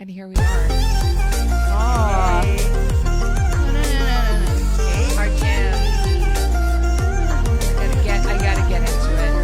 And here we are. Oh. Our jam. I gotta get into it.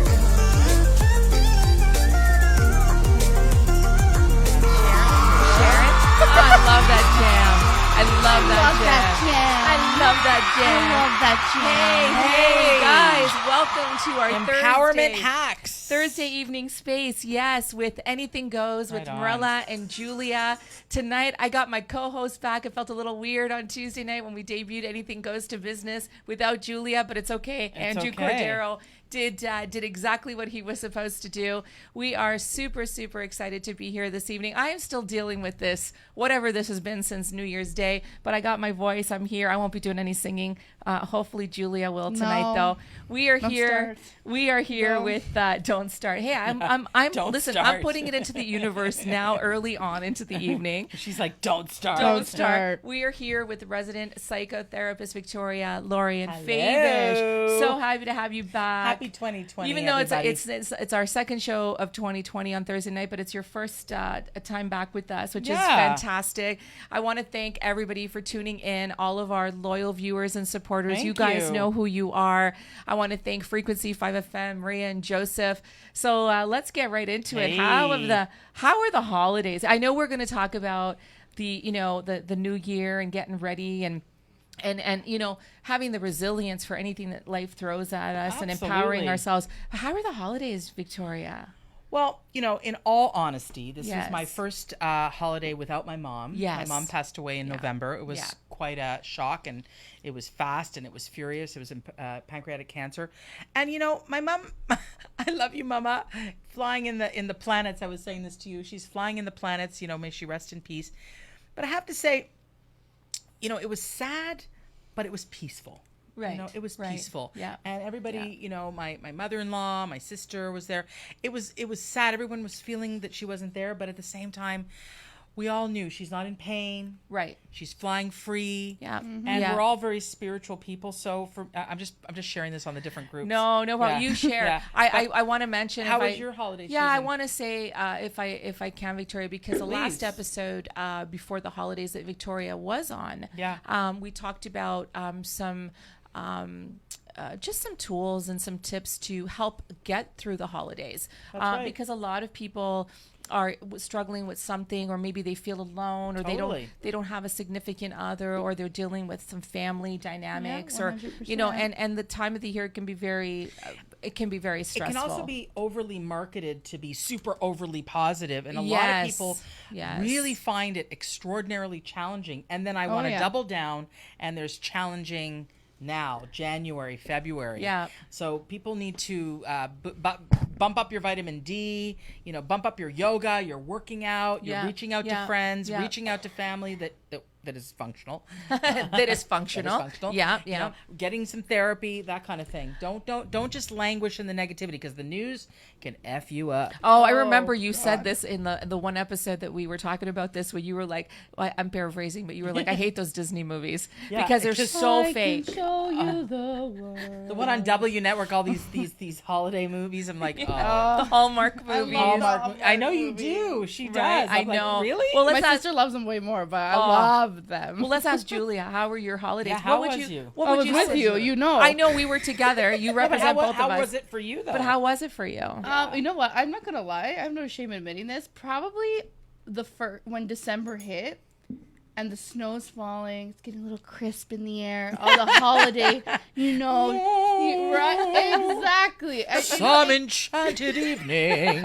Sharon? Oh, I love that jam. I love that jam. I love that jam. Hey, guys, welcome to our Empowerment Hacks. Thursday evening space, yes, with Anything Goes with Marilla and Julia. Tonight, I got my co-host back. It felt a little weird on Tuesday night when we debuted Anything Goes to Business without Julia, but it's okay. Andrew Cordero did exactly what he was supposed to do. We are super, super excited to be here this evening. I am still dealing with this, whatever this has been since New Year's Day, but I got my voice. I'm here. I won't be doing any singing. Hopefully Julia will tonight, though. We are here. We are here with Don't Start. Hey, I'm listen, I'm putting it into the universe now early on into the evening. She's like, don't start. Don't start. We are here with resident psychotherapist Victoria, Lori, and Fabish. So happy to have you back. Happy 2020, even though everybody. it's our second show of 2020 on Thursday night, but it's your first time back with us, which is fantastic. I want to thank everybody for tuning in, all of our loyal viewers and supporters. You guys know who you are. I want to thank Frequency 5 FM, Maria and Joseph. So let's get right into it. How are the holidays? I know we're going to talk about the new year and getting ready and having the resilience for anything that life throws at us. Absolutely. And empowering ourselves. How are the holidays, Victoria? Well, in all honesty, this was my first holiday without my mom. Yes. My mom passed away in November. It was quite a shock, and it was fast and it was furious. It was pancreatic cancer. And, my mom, I love you, Mama, flying in the planets. I was saying this to you. She's flying in the planets, may she rest in peace. But I have to say, it was sad, but it was peaceful. Right. It was peaceful. Yeah. And everybody, my mother-in-law, my sister was there. It was sad. Everyone was feeling that she wasn't there, but at the same time, we all knew she's not in pain. Right. She's flying free. Yeah. Mm-hmm. And we're all very spiritual people. So I'm just sharing this on the different groups. No problem. You share. I want to mention. How was your holiday season? Yeah, I want to say if I can, Victoria, because the last episode before the holidays that Victoria was on, we talked about some. Just some tools and some tips to help get through the holidays. That's right. Because a lot of people are struggling with something, or maybe they feel alone, or they don't have a significant other, or they're dealing with some family dynamics, or and the time of the year can be very stressful. It can also be overly marketed to be super overly positive, and a lot of people really find it extraordinarily challenging. And then I want to double down, and there's challenging now, January, February. Yeah. So people need to bump up your vitamin D, bump up your yoga, you're working out, you're reaching out to friends, reaching out to family that is functional. that is functional. Yeah. Getting some therapy, that kind of thing. Don't just languish in the negativity, because the news can F you up. Oh, I remember you said this in the one episode that we were talking about this, where you were like, I'm paraphrasing, but you were like, I hate those Disney movies because they're just so fake. Show you the world. The one on W Network, all these holiday movies. I'm like, the Hallmark movies. I know you do. She does. Right? I know. Like, really? Well, my sister loves them way more, but I love them. Well, let's ask Julia. How were your holidays? Yeah, how was you? What would you with you? I know we were together. You represent both of us. How was it for you, though? But how was it for you? You know what? I'm not gonna lie. I have no shame admitting this. Probably when December hit and the snow's falling, it's getting a little crisp in the air. All the holiday, right? Exactly. Some enchanted evening.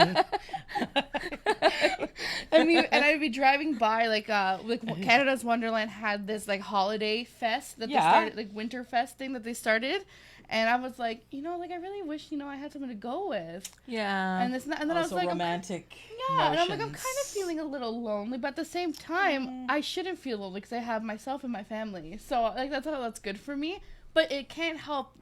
And I'd be driving by like Canada's Wonderland had this like holiday fest that they started, like winter fest thing that they started. And I was like, I really wish, I had someone to go with. Yeah. And then I was like, romantic. And I'm like, I'm kind of feeling a little lonely, but at the same time, I shouldn't feel lonely because I have myself and my family. So like that's good for me. But I can't help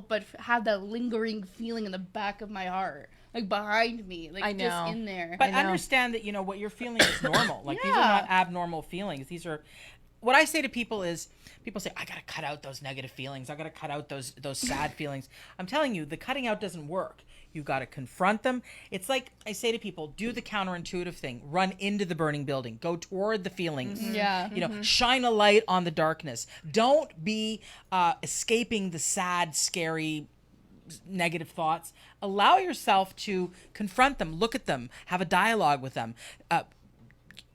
but have that lingering feeling in the back of my heart, like behind me, like just in there. But understand that what you're feeling is normal. Like these are not abnormal feelings. These are. What I say to people is, people say, I got to cut out those negative feelings. I got to cut out those sad feelings. I'm telling you, the cutting out doesn't work. You got to confront them. It's like I say to people, do the counterintuitive thing. Run into the burning building. Go toward the feelings. Yeah. You know, shine a light on the darkness. Don't be escaping the sad, scary, negative thoughts. Allow yourself to confront them, look at them, have a dialogue with them.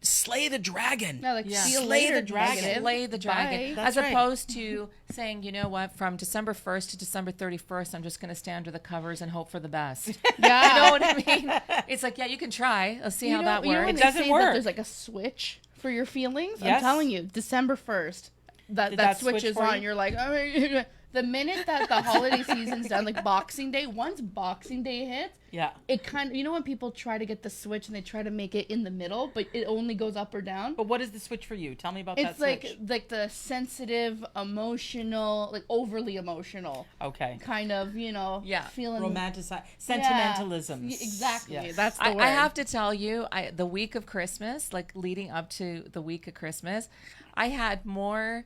Slay the dragon. Yeah, like, see you Slay later, the dragon. negative. Slay the dragon. Bye. As That's right. opposed to saying, you know what, from December 1st to December 31st, I'm just going to stay under the covers and hope for the best. Yeah. You know what I mean? It's like, yeah, you can try. Let's see how that You know works. when It they doesn't say work. that there's like a switch for your feelings? I'm Yes. telling you, December 1st, Did that switch is for on. you? You're like, oh, the minute that the holiday season's done, like Boxing Day, once Boxing Day hits, Yeah. it kind of, you know when people try to get the switch and they try to make it in the middle, but it only goes up or down? But what is the switch for you? Tell me about that It's like switch. the sensitive, emotional, like overly emotional Okay. kind of, you know, Yeah. feeling Sentimentalism. Exactly. Yes. That's the word. I have to tell you, the week of Christmas, like leading up to the week of Christmas, I had more,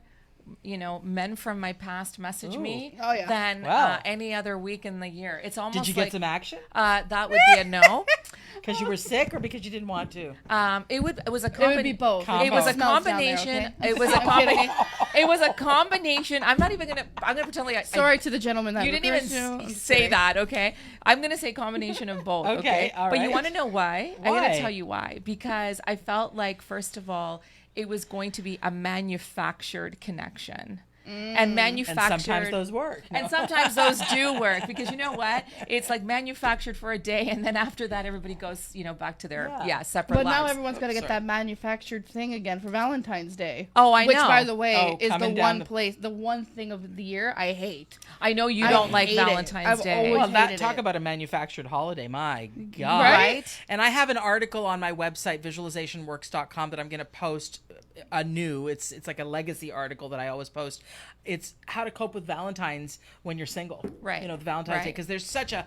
you know, men from my past message me Oh, yeah. than Wow. any other week in the year. It's almost Did you like get some action? that would be a no. Because you were sick or because you didn't want to? It was a It would be both. It was a Smells down there, combination. okay? It was a I'm kidding. combination. It was a combination. I'm not even gonna. I'm gonna pretend like I. Sorry to the gentleman that You didn't even refers to. say that, okay? I'm gonna say combination of both, Okay, okay? all But you right. want to know why? I'm Why? gonna tell you why. Because I felt like, first of all, it was going to be a manufactured connection, and And manufactured. sometimes those work. And sometimes those do work, because you know what? It's like manufactured for a day, and then after that, everybody goes, you know, back to their Yeah. separate But now lives. everyone's got to get that manufactured thing again for Valentine's Day. Oh, I Which, know. by the way, Oh, is the coming down the one thing of the year I hate. I know you I don't like hate it. Valentine's I've Day. always Well, that hated talk it. about a manufactured holiday. My God. Right? And I have an article on my website, visualizationworks.com, that I'm going to post anew. It's like a legacy article that I always post. It's how to cope with Valentine's when you're single. Right. You know, the Valentine's Day. Right. Because there's such a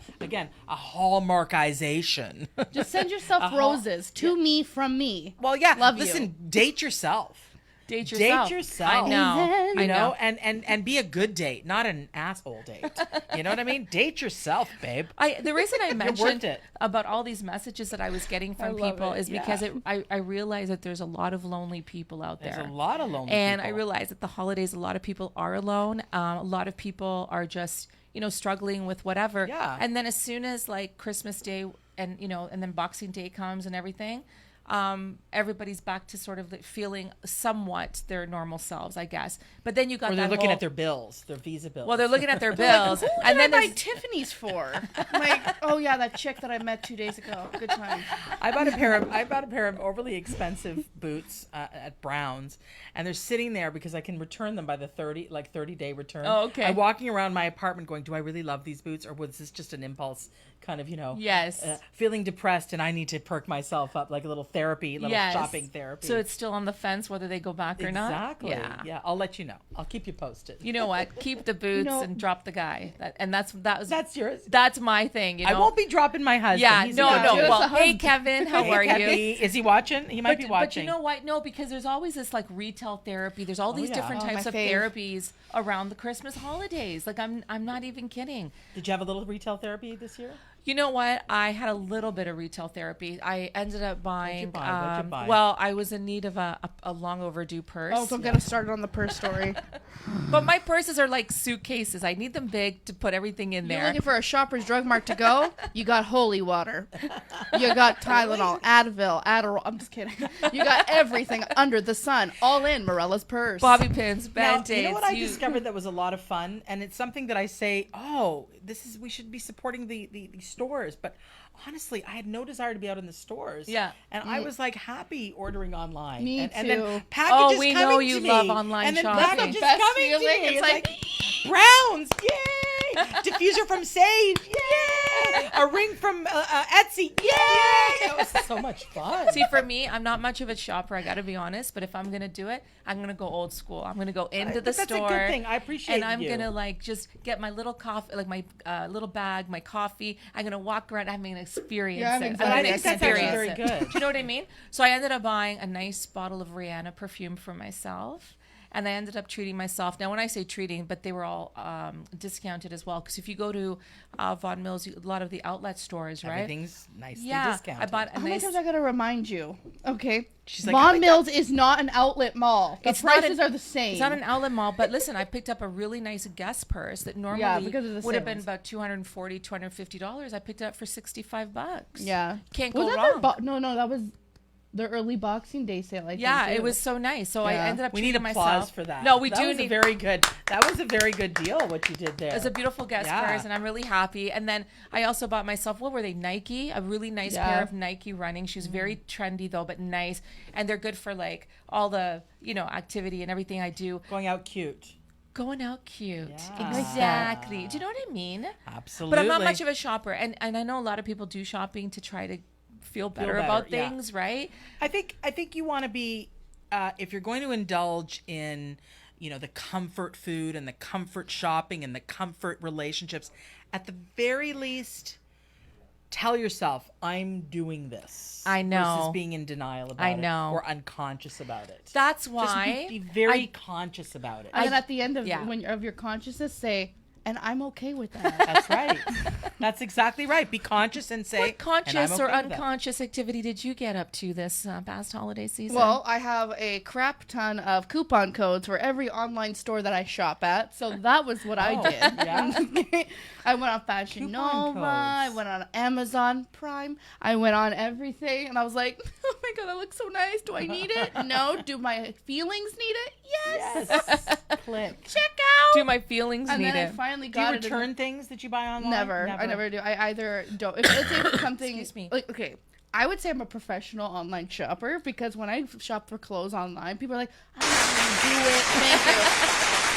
hallmarkization. Just send yourself roses to me from me. Well, yeah. Love you. Listen, date yourself. Date yourself. Date yourself. I know. You I know, and be a good date, not an asshole date. You know what I mean? Date yourself, babe. The reason I mentioned it. about all these messages that I was getting from love people it, is because I realize that there's a lot of lonely people out there. There's a lot of lonely And I people. realize that the holidays, a lot of people are alone. A lot of people are just, you know, struggling with whatever. Yeah. And then as soon as like Christmas Day and, you know, and then Boxing Day comes and everything, everybody's back to sort of like feeling somewhat their normal selves, I guess. But then you got Or they're that looking whole- at their bills, their Visa bills. well, they're looking at their bills, Who and then did I buy there's Tiffany's for? I'm like, oh yeah, that chick that I met 2 days ago. Good time. I bought a pair of overly expensive boots at Browns, and they're sitting there because I can return them by the 30-day return. Oh, okay. I'm walking around my apartment going, do I really love these boots, or was this just an impulse kind of, you know? Yes. Feeling depressed, and I need to perk myself up, like a little therapy, shopping therapy. So it's still on the fence whether they go back or not. Exactly. Yeah. Yeah. I'll let you know. I'll keep you posted. You know what? Keep the boots know- and drop the guy. That's yours. That's my thing. You know. I won't be dropping my husband. Yeah. He's No. a good No. dude. Well, That's a hey husband. Kevin, how are you? Kathy, is he watching? He might be watching. But you know what? No, because there's always this like retail therapy. There's all these yeah. different Oh, types my of fave. therapies around the Christmas holidays. Like I'm not even kidding. Did you have a little retail therapy this year? You know what? I had a little bit of retail therapy. I ended up buying. What'd you buy? Well, I was in need of a long overdue purse. Oh, don't get us started on the purse story. But my purses are like suitcases. I need them big to put everything in You're there. looking for a Shoppers Drug Mart to go? You got holy water. You got Tylenol, Advil, Adderall. I'm just kidding. You got everything under the sun, all in Morella's purse. Bobby pins, Now, Band-Aids. you know what I discovered that was a lot of fun, and it's something that I say, we should be supporting the stores, but honestly, I had no desire to be out in the stores. Yeah. and I was like happy ordering online. Me and too. then packages we coming know to you me, love online and then shopping. packages Best coming to feeling. me. It's It's like- Browns, yay! Diffuser from Sage, yay! A ring from Etsy, yay! That was so much fun. See, for me, I'm not much of a shopper. I got to be honest. But if I'm gonna do it, I'm gonna go old school. I'm gonna go into the But that's a store. good thing. I appreciate And I'm you. gonna like just get my little coffee, like my little bag, my coffee. I'm gonna walk around, having an experience. Yeah, I'm it. excited. I'm I gonna think that's actually experience very it. good. Do you know what I mean? So I ended up buying a nice bottle of Rihanna perfume for myself. and I ended up treating myself. Now, when I say treating, but they were all discounted as well. Because if you go to Vaughan Mills, a lot of the outlet stores, right? Everything's nicely Yeah, discounted. I bought a How many nice. times I gotta remind you? Okay. She's like, Vaughan Mills is not an outlet mall. The It's not prices an- are the same. It's not an outlet mall, but listen, I picked up a really nice Guess purse that normally because of the would have been sales. about $240, $250. I picked it up for $65. Yeah. Can't Was go that wrong. no, that was the early Boxing Day sale. I Yeah, think, it too. was so nice. So I Yeah. ended up we need treating applause myself. for that. No, we that do was need. a very good. That was a very good deal. What you did there. It was a beautiful Guess Yeah. purse, and I'm really happy. And then I also bought myself, what were they, Nike? A really nice Yeah. pair of Nike running shoes. Very trendy though, but nice. And they're good for like all the, activity and everything I do. Going out cute. Going out cute. Yeah. Exactly. Do you know what I mean? Absolutely. But I'm not much of a shopper. And I know a lot of people do shopping to try to feel better about better, yeah. things, right? I think you want to be if you're going to indulge in the comfort food and the comfort shopping and the comfort relationships, at the very least tell yourself, I'm doing this. I know. Versus being in denial about I it know. or unconscious about it. That's Just why be very conscious about it. And then at the end of yeah. of your consciousness, say, "And I'm okay with that." That's right. That's exactly right. Be conscious and say, what conscious "And I'm or okay with that." unconscious activity did you get up to this past holiday season? Well, I have a crap ton of coupon codes for every online store that I shop at, so that was what I did. yeah. I went on Fashion Coupon Nova, I codes. went on Amazon Prime, I went on everything, and I was like, oh my god, that looks so nice. Do I need it? No. Do my feelings need it? Yes. Yes. Click. Check out. do my feelings and need then I it? finally Do you got it. return things that you buy online? Never. I never do. I either don't. Let's say if it's something. Excuse me. Like, okay. I would say I'm a professional online shopper because when I shop for clothes online, people are like, I don't know how you do it. Thank you.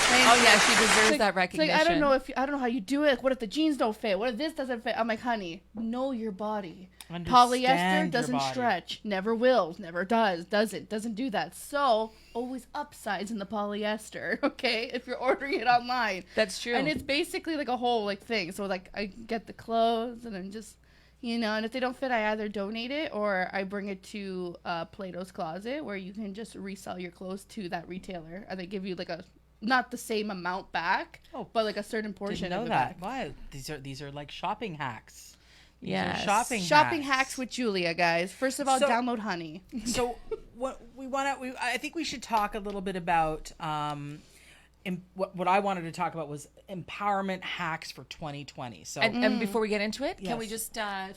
Thank Oh you. yeah, she deserves Like- that it's recognition. like, I don't know how you do it. What if the jeans don't fit? What if this doesn't fit? I'm like, honey, know your body. Understand Polyester your doesn't body. stretch. Never will. Never doesn't do that. So always upsize in the polyester. Okay, if you're ordering it online. That's true. And it's basically like a whole thing. So like I get the clothes and then just and if they don't fit, I either donate it or I bring it to Plato's Closet where you can just resell your clothes to that retailer and they give you like a not the same amount back, but like a certain portion Didn't know of it that. back. Why? These are like shopping hacks. These are Yes. shopping Hacks with Julia, guys. First of all, So- download Honey. So what we want to, I think we should talk a little bit about what I wanted to talk about was empowerment hacks for 2020. So and before we get into it, can we Yes. just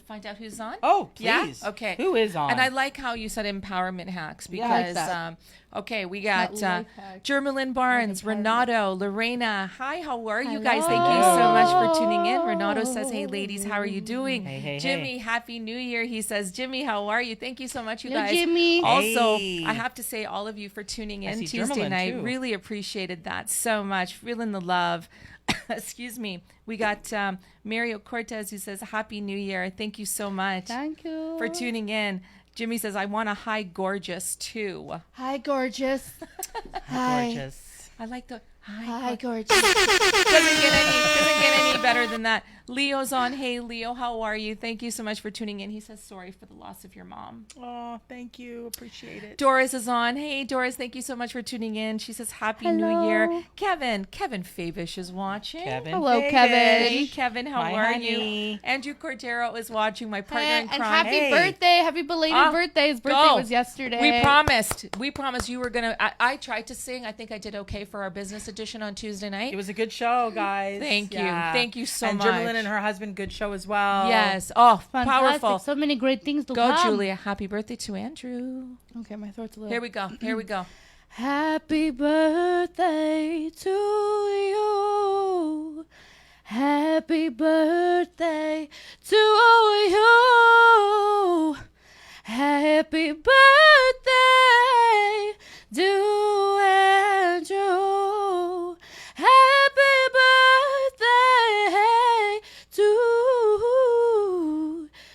find out who's on? oh Yeah? please, Okay. who is on? And I like how you said empowerment hacks Yeah, I like because, that. okay, we got life hack. Jermalyn Barnes, Like empowerment. Renato, Lorena. Hi, how are you guys? Thank you so much for tuning in. Renato says, hey, ladies, how are you doing? Hey, Jimmy, Happy New Year. He says, Jimmy, how are you? Thank you so much, you Hello, guys. Jimmy. Also, Hey. I have to say, all of you for tuning I in see Tuesday Jermalyn, night. too. Really appreciated that so much. Feeling the love. Excuse me. We got Mario Cortez who says, Happy New Year. Thank you so much Thank you. for tuning in. Jimmy says, I want a hi gorgeous too. Hi, gorgeous. Hi. gorgeous. I like the Hi, gorgeous. doesn't get any better than that. Leo's on. Hey Leo, how are you? Thank you so much for tuning in. He says sorry for the loss of your mom. Oh, thank you, appreciate it. Doris is on. Hey Doris, thank you so much for tuning in. She says Happy New Hello. Year. Kevin Favish is watching. Kevin, Hello, Favish. Kevin. Hey Kevin, how My are honey. you? Andrew Cordero is watching. My partner Hey, in and crime. happy Hey. birthday. Happy belated Ah, birthday. His birthday go. was yesterday. We promised you were gonna. I tried to sing. I think I did okay for our business edition on Tuesday night. It was a good show, guys. Thank you. Thank you so and much. Jermalyn and her husband, good show as well. Yes. Oh, Fantastic. powerful. So many great things to Go, come. Julia. Happy birthday to Andrew. Okay, my throat's a little. Here we go. Here we go. Happy birthday to you. Happy birthday to you. Happy birthday to Andrew. Happy birthday to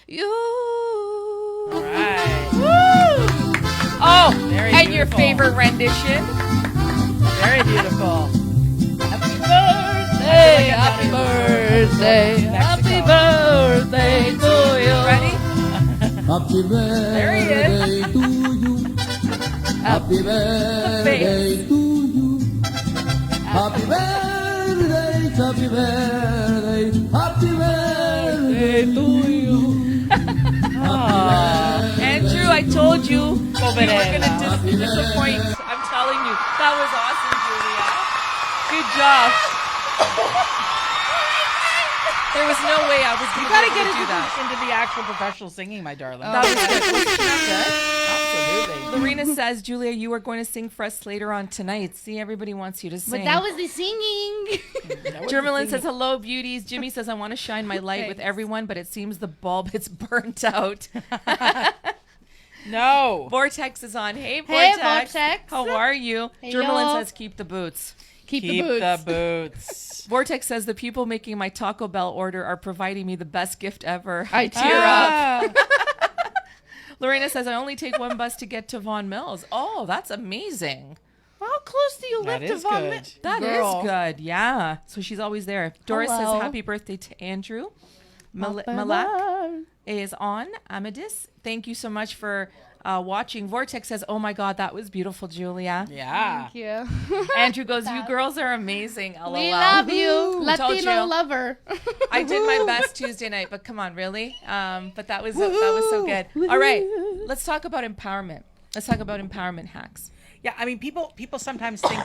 you. All right. Woo! Oh, Very and your beautiful. favorite rendition. Very beautiful. Happy birthday, happy birthday, happy birthday to you. Ready? Happy There he is. birthday to you. Happy birthday to you. happy birthday to you. Andrew, I told you you were Poverello. going to disappoint. I'm telling you. That was awesome, Julia. Good job. There was no way I was going You gotta to get do that. into the actual professional singing, my darling. That was good. Wasn't that Absolutely. Lorena says, Julia, you are going to sing for us later on tonight. See, everybody wants you to sing. But that was the singing. Germalyn says, hello, beauties. Jimmy says, I want to shine my light with everyone, but it seems the bulb is burnt out. No. Vortex is on. Hey, Hey, Vortex. Vortex. How are you? Hey, Germalyn y'all. says, keep the boots. Keep the boots. boots. Vortex says, the people making my Taco Bell order are providing me the best gift ever. I tear up. Lorena says, I only take one bus to get to Vaughan Mills. Oh, that's amazing. How close do you That live to is Von good. Mitt? That is Girl. good. Yeah. So she's always there. Doris Hello. says, happy birthday to Andrew. Malak is on. Amadis, thank you so much for watching. Vortex says, oh my God, that was beautiful, Julia. Yeah. Thank you. Andrew goes, you girls are amazing. LOL. We love you, Told Latino you. lover. I did my best Tuesday night, but come on, really? But that was so good. All right, let's talk about empowerment. Let's talk about empowerment hacks. Yeah, I mean, people sometimes think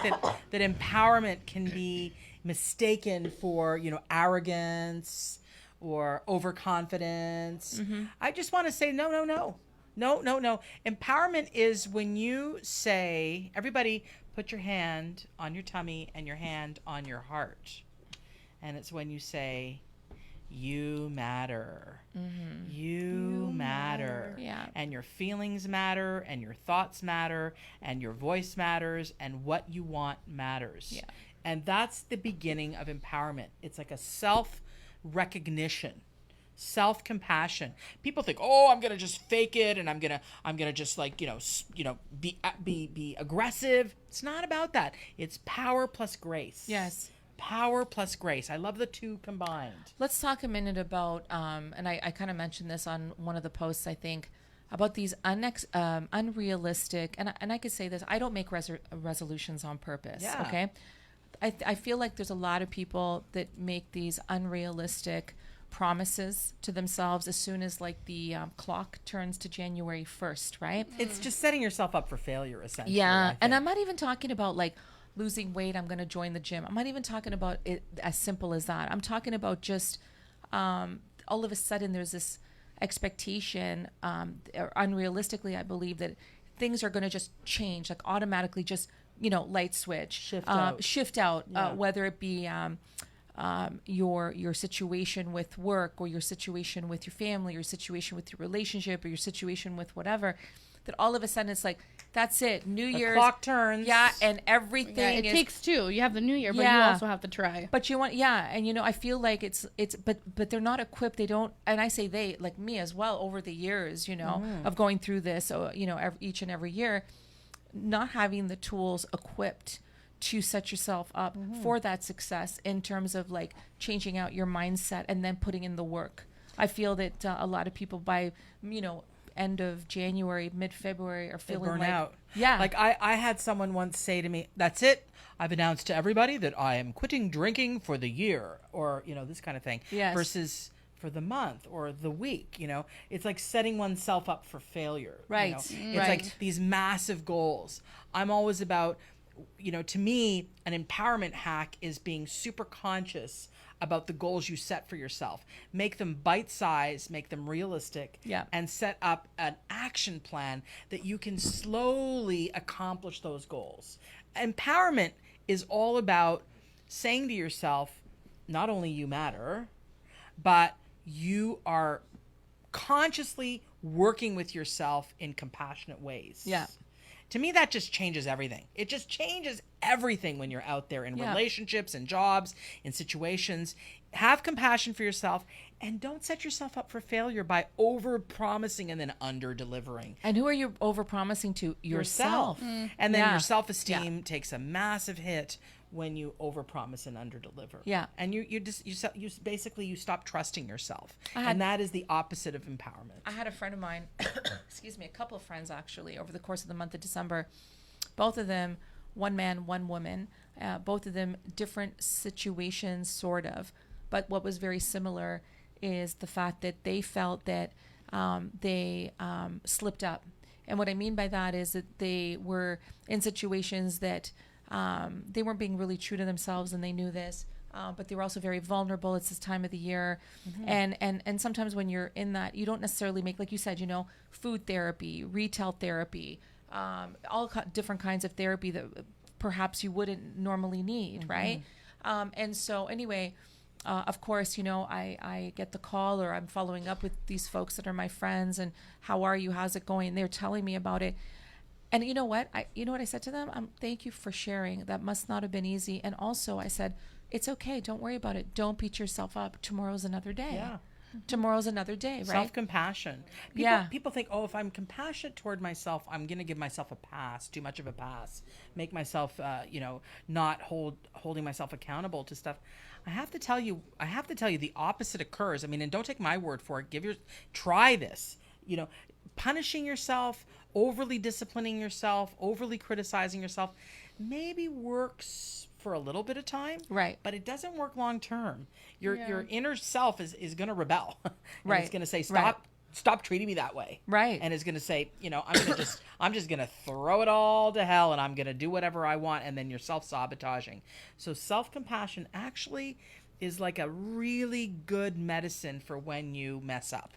that empowerment can be mistaken for, arrogance or overconfidence. I just want to say no. Empowerment is when you say, everybody put your hand on your tummy and your hand on your heart. And it's when you say, you matter. You matter. Yeah. And your feelings matter, and your thoughts matter, and your voice matters, and what you want matters. Yeah. And that's the beginning of empowerment. It's like a self-recognition, self-compassion. People think, "Oh, I'm gonna just fake it, and I'm gonna just be aggressive." It's not about that. It's power plus grace. Yes. Power plus grace. I love the two combined. Let's talk a minute about, and I kind of mentioned this on one of the posts, I think, about these unrealistic, and I could say this, I don't make resolutions on purpose, Yeah. okay? I feel like there's a lot of people that make these unrealistic promises to themselves as soon as like the clock turns to January 1st, right? It's just setting yourself up for failure, essentially. Yeah, I and think. I'm not even talking about like losing weight. I'm going to join the gym. I'm not even talking about it as simple as that. I'm talking about just all of a sudden there's this expectation, or unrealistically, I believe that things are going to just change, like automatically, just light switch, shift out, Yeah. whether it be your situation with work, or your situation with your family, or your situation with your relationship, or your situation with whatever. That all of a sudden it's like, that's it, New Year's clock turns. yeah, and Yeah, everything it is takes two. You have the new year, but you Yeah. also have to try. but you want, and I feel like it's but they're not equipped. They don't, and I say they, like me as well, over the years, of going through this, each and every year, not having the tools equipped to set yourself up for that success in terms of like changing out your mindset and then putting in the work. I feel that a lot of people by end of January, mid-February are They feeling burn like out. yeah, Like I had someone once say to me, "That's it. I've announced to everybody that I am quitting drinking for the year," or this kind of thing. Yes. Versus for the month or the week. It's like setting oneself up for failure. Right. It's Right. like these massive goals. I'm always about, to me, an empowerment hack is being super conscious about the goals you set for yourself. Make them bite-sized, make them realistic, Yeah. and set up an action plan that you can slowly accomplish those goals. Empowerment is all about saying to yourself, not only you matter, but you are consciously working with yourself in compassionate ways. Yeah. To me, that just changes everything. It just changes everything when you're out there in Yeah. relationships and jobs, in situations. Have compassion for yourself, and don't set yourself up for failure by over-promising and then under-delivering. and who are you over promising to? Yourself. And then Yeah. your self-esteem takes a massive hit when you overpromise and underdeliver. Yeah. And you basically stop trusting yourself. I had- And that is the opposite of empowerment. I had a friend of mine, excuse me, a couple of friends actually, over the course of the month of December. Both of them one man, one woman, both of them different situations, sort of. But what was very similar is the fact that they felt that they slipped up. And what I mean by that is that they were in situations that they weren't being really true to themselves, and they knew this. But they were also very vulnerable. It's this time of the year. And sometimes when you're in that, you don't necessarily make, like you said, food therapy, retail therapy, all different kinds of therapy that perhaps you wouldn't normally need, right? And so anyway, of course, I get the call, or I'm following up with these folks that are my friends, and how are you? How's it going? They're telling me about it. And you know what? I said to them? Thank you for sharing. That must not have been easy. And also I said, it's okay. Don't worry about it. Don't beat yourself up. Tomorrow's another day. Yeah. Tomorrow's another day, right? Self-compassion. People think, if I'm compassionate toward myself, I'm going to give myself a pass, too much of a pass, make myself, not holding myself accountable to stuff. I have to tell you the opposite occurs. I mean, and don't take my word for it. Try this, punishing yourself, overly disciplining yourself, overly criticizing yourself, maybe works for a little bit of time, right? But it doesn't work long term. Your inner self is going to rebel, right? It's going to say, stop treating me that way, right? And it's going to say, I'm just going to throw it all to hell, and I'm going to do whatever I want, and then you're self-sabotaging. So self-compassion actually is like a really good medicine for when you mess up.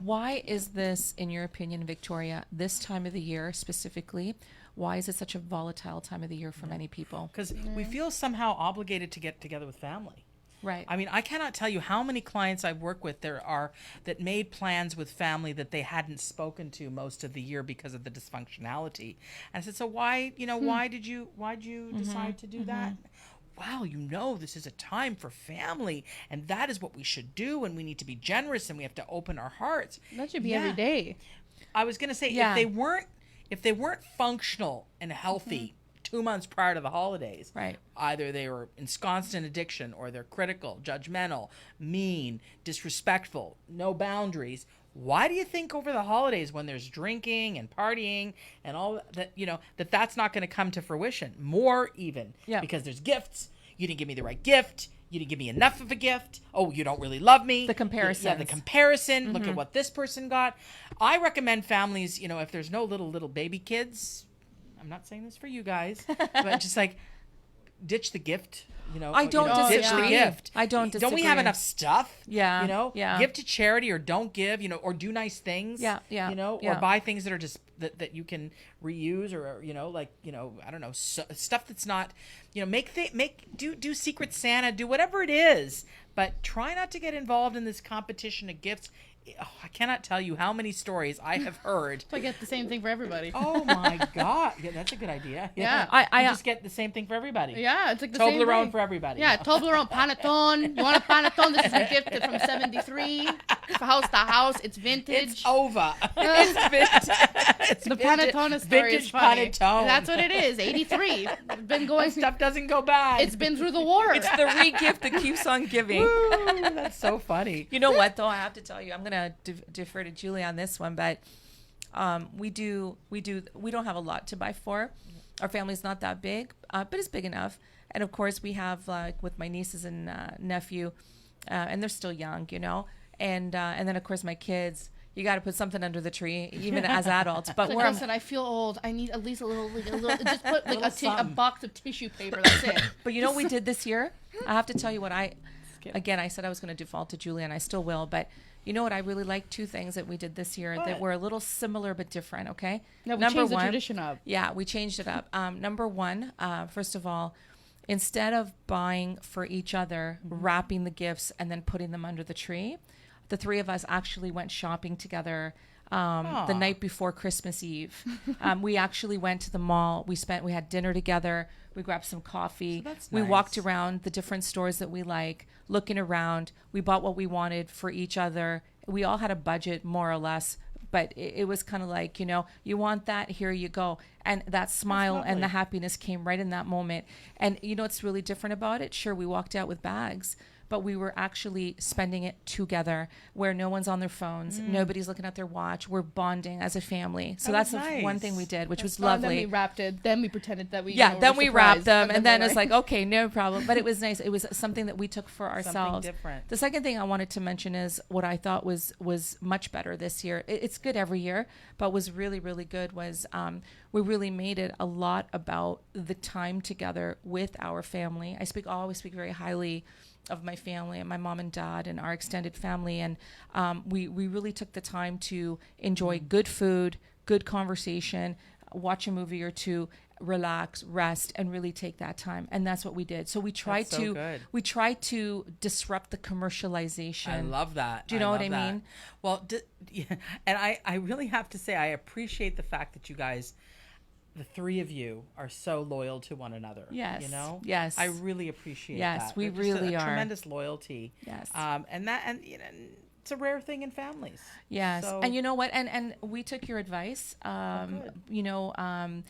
Why is this, in your opinion, Victoria, this time of the year specifically? Why is it such a volatile time of the year for many people? Because we feel somehow obligated to get together with family. Right. I mean, I cannot tell you how many clients I've worked with that made plans with family that they hadn't spoken to most of the year because of the dysfunctionality. And I said, so why'd you decide to do that? Wow, this is a time for family, and that is what we should do, and we need to be generous, and we have to open our hearts. That should be every day. I was going to say, if they weren't functional and healthy 2 months prior to the holidays, right? Either they were ensconced in addiction, or they're critical, judgmental, mean, disrespectful, no boundaries. Why do you think over the holidays, when there's drinking and partying and all that, that's not going to come to fruition? More even, because there's gifts. You didn't give me the right gift. You didn't give me enough of a gift. Oh, you don't really love me. The comparison. Yeah, the comparison. Look at what this person got. I recommend families, if there's no little baby kids, I'm not saying this for you guys, but just like ditch the gift. I don't disagree. Ditch the gift. I don't disagree. Don't we have enough stuff? Yeah. Give to charity, or don't give, or do nice things. Or buy things that are just that you can reuse, or I don't know, stuff that's not, do Secret Santa, do whatever it is, but try not to get involved in this competition of gifts. I cannot tell you how many stories I have heard. So I get the same thing for everybody. Oh my God. Yeah, that's a good idea. Yeah. I just get the same thing for everybody. Yeah, it's like the same Toblerone thing for everybody. Yeah, Toblerone, Panettone. You want a Panettone? This is a gift from 73. For house to house. It's vintage. It's over. It's vintage. It's the Panettone story vintage is funny. Panettone. That's what it is. 83. It's been going. Stuff doesn't go bad. It's been through the war. It's the re-gift that keeps on giving. Woo, that's so funny. You know what, though? I have to tell you, I'm going to defer to Julie on this one, but we don't have a lot to buy for. Our family's not that big, but it's big enough. And of course, we have with my nieces and nephew, and they're still young, and then of course my kids. You got to put something under the tree, even as adults. But like, listen, I feel old. I need at least a little just put like a box of tissue paper. That's it. But you know what we did this year? I have to tell you what I said I was going to default to Julie, and I still will. But you know what? I really like two things that we did this year that were a little similar but different. Okay. No, we changed the tradition up. Yeah, we changed it up. Number one, first of all, instead of buying for each other, wrapping the gifts and then putting them under the tree, the three of us actually went shopping together the night before Christmas Eve. We actually went to the mall. We had dinner together. We grabbed some coffee. So that's we nice. walked around the different stores that we like, looking around. We bought what we wanted for each other. We all had a budget, more or less, but it was kind of like, you want that, here you go. And that smile and the happiness came right in that moment. And what's really different about it? Sure, we walked out with bags, but we were actually spending it together, where no one's on their phones, nobody's looking at their watch. We're bonding as a family. So That that's was the nice. one thing we did, which was Then we lovely. wrapped it. Then we pretended that we Yeah, were then we wrapped surprised, them, and then we're it's like, okay, no problem. But it was nice. It was something that we took for ourselves. different. The second thing I wanted to mention is what I thought was much better this year. It's good every year, but was really, really good was we really made it a lot about the time together with our family. I always speak very highly of my family and my mom and dad and our extended family, and we really took the time to enjoy good food, good conversation, watch a movie or two, relax, rest, and really take that time. And that's what we did. So we tried That's so good. we tried to disrupt the commercialization. I love that. Do you know what love I that. mean? Well, yeah, and I really have to say I appreciate the fact that you guys, the three of you, are so loyal to one another. Yes. You know? Yes. I really appreciate Yes, that. we There's just really a are. tremendous loyalty. Yes. And you know, it's a rare thing in families. Yes. So- And you know what? And we took your advice, you know,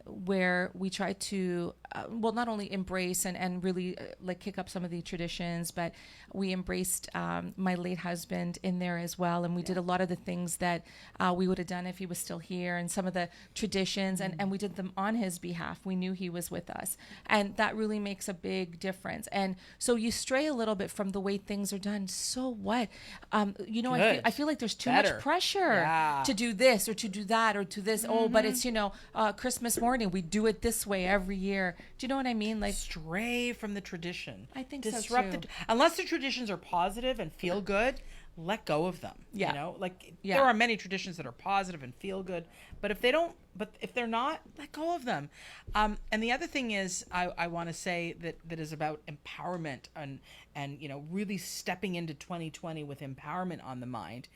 where we tried to, well, not only embrace and really like kick up some of the traditions, but we embraced my late husband in there as well. And we did a lot of the things that we would have done if he was still here, and some of the traditions, and we did them on his behalf. We knew he was with us. And that really makes a big difference. And so you stray a little bit from the way things are done. So what? You know, Good. I feel like there's too Better. much pressure Yeah. to do this or to do that or to this. Oh, but it's, you know, Christmas morning, we do it this way every year. Do you know what I mean? Like, Stray from the tradition. I think so, Disrupt too. unless the traditions are positive and feel good, let go of them. Yeah. You know, like Yeah. there are many traditions that are positive and feel good, but if they're not, let go of them. And the other thing is, I want to say that is about empowerment and you know, really stepping into 2020 with empowerment on the mind,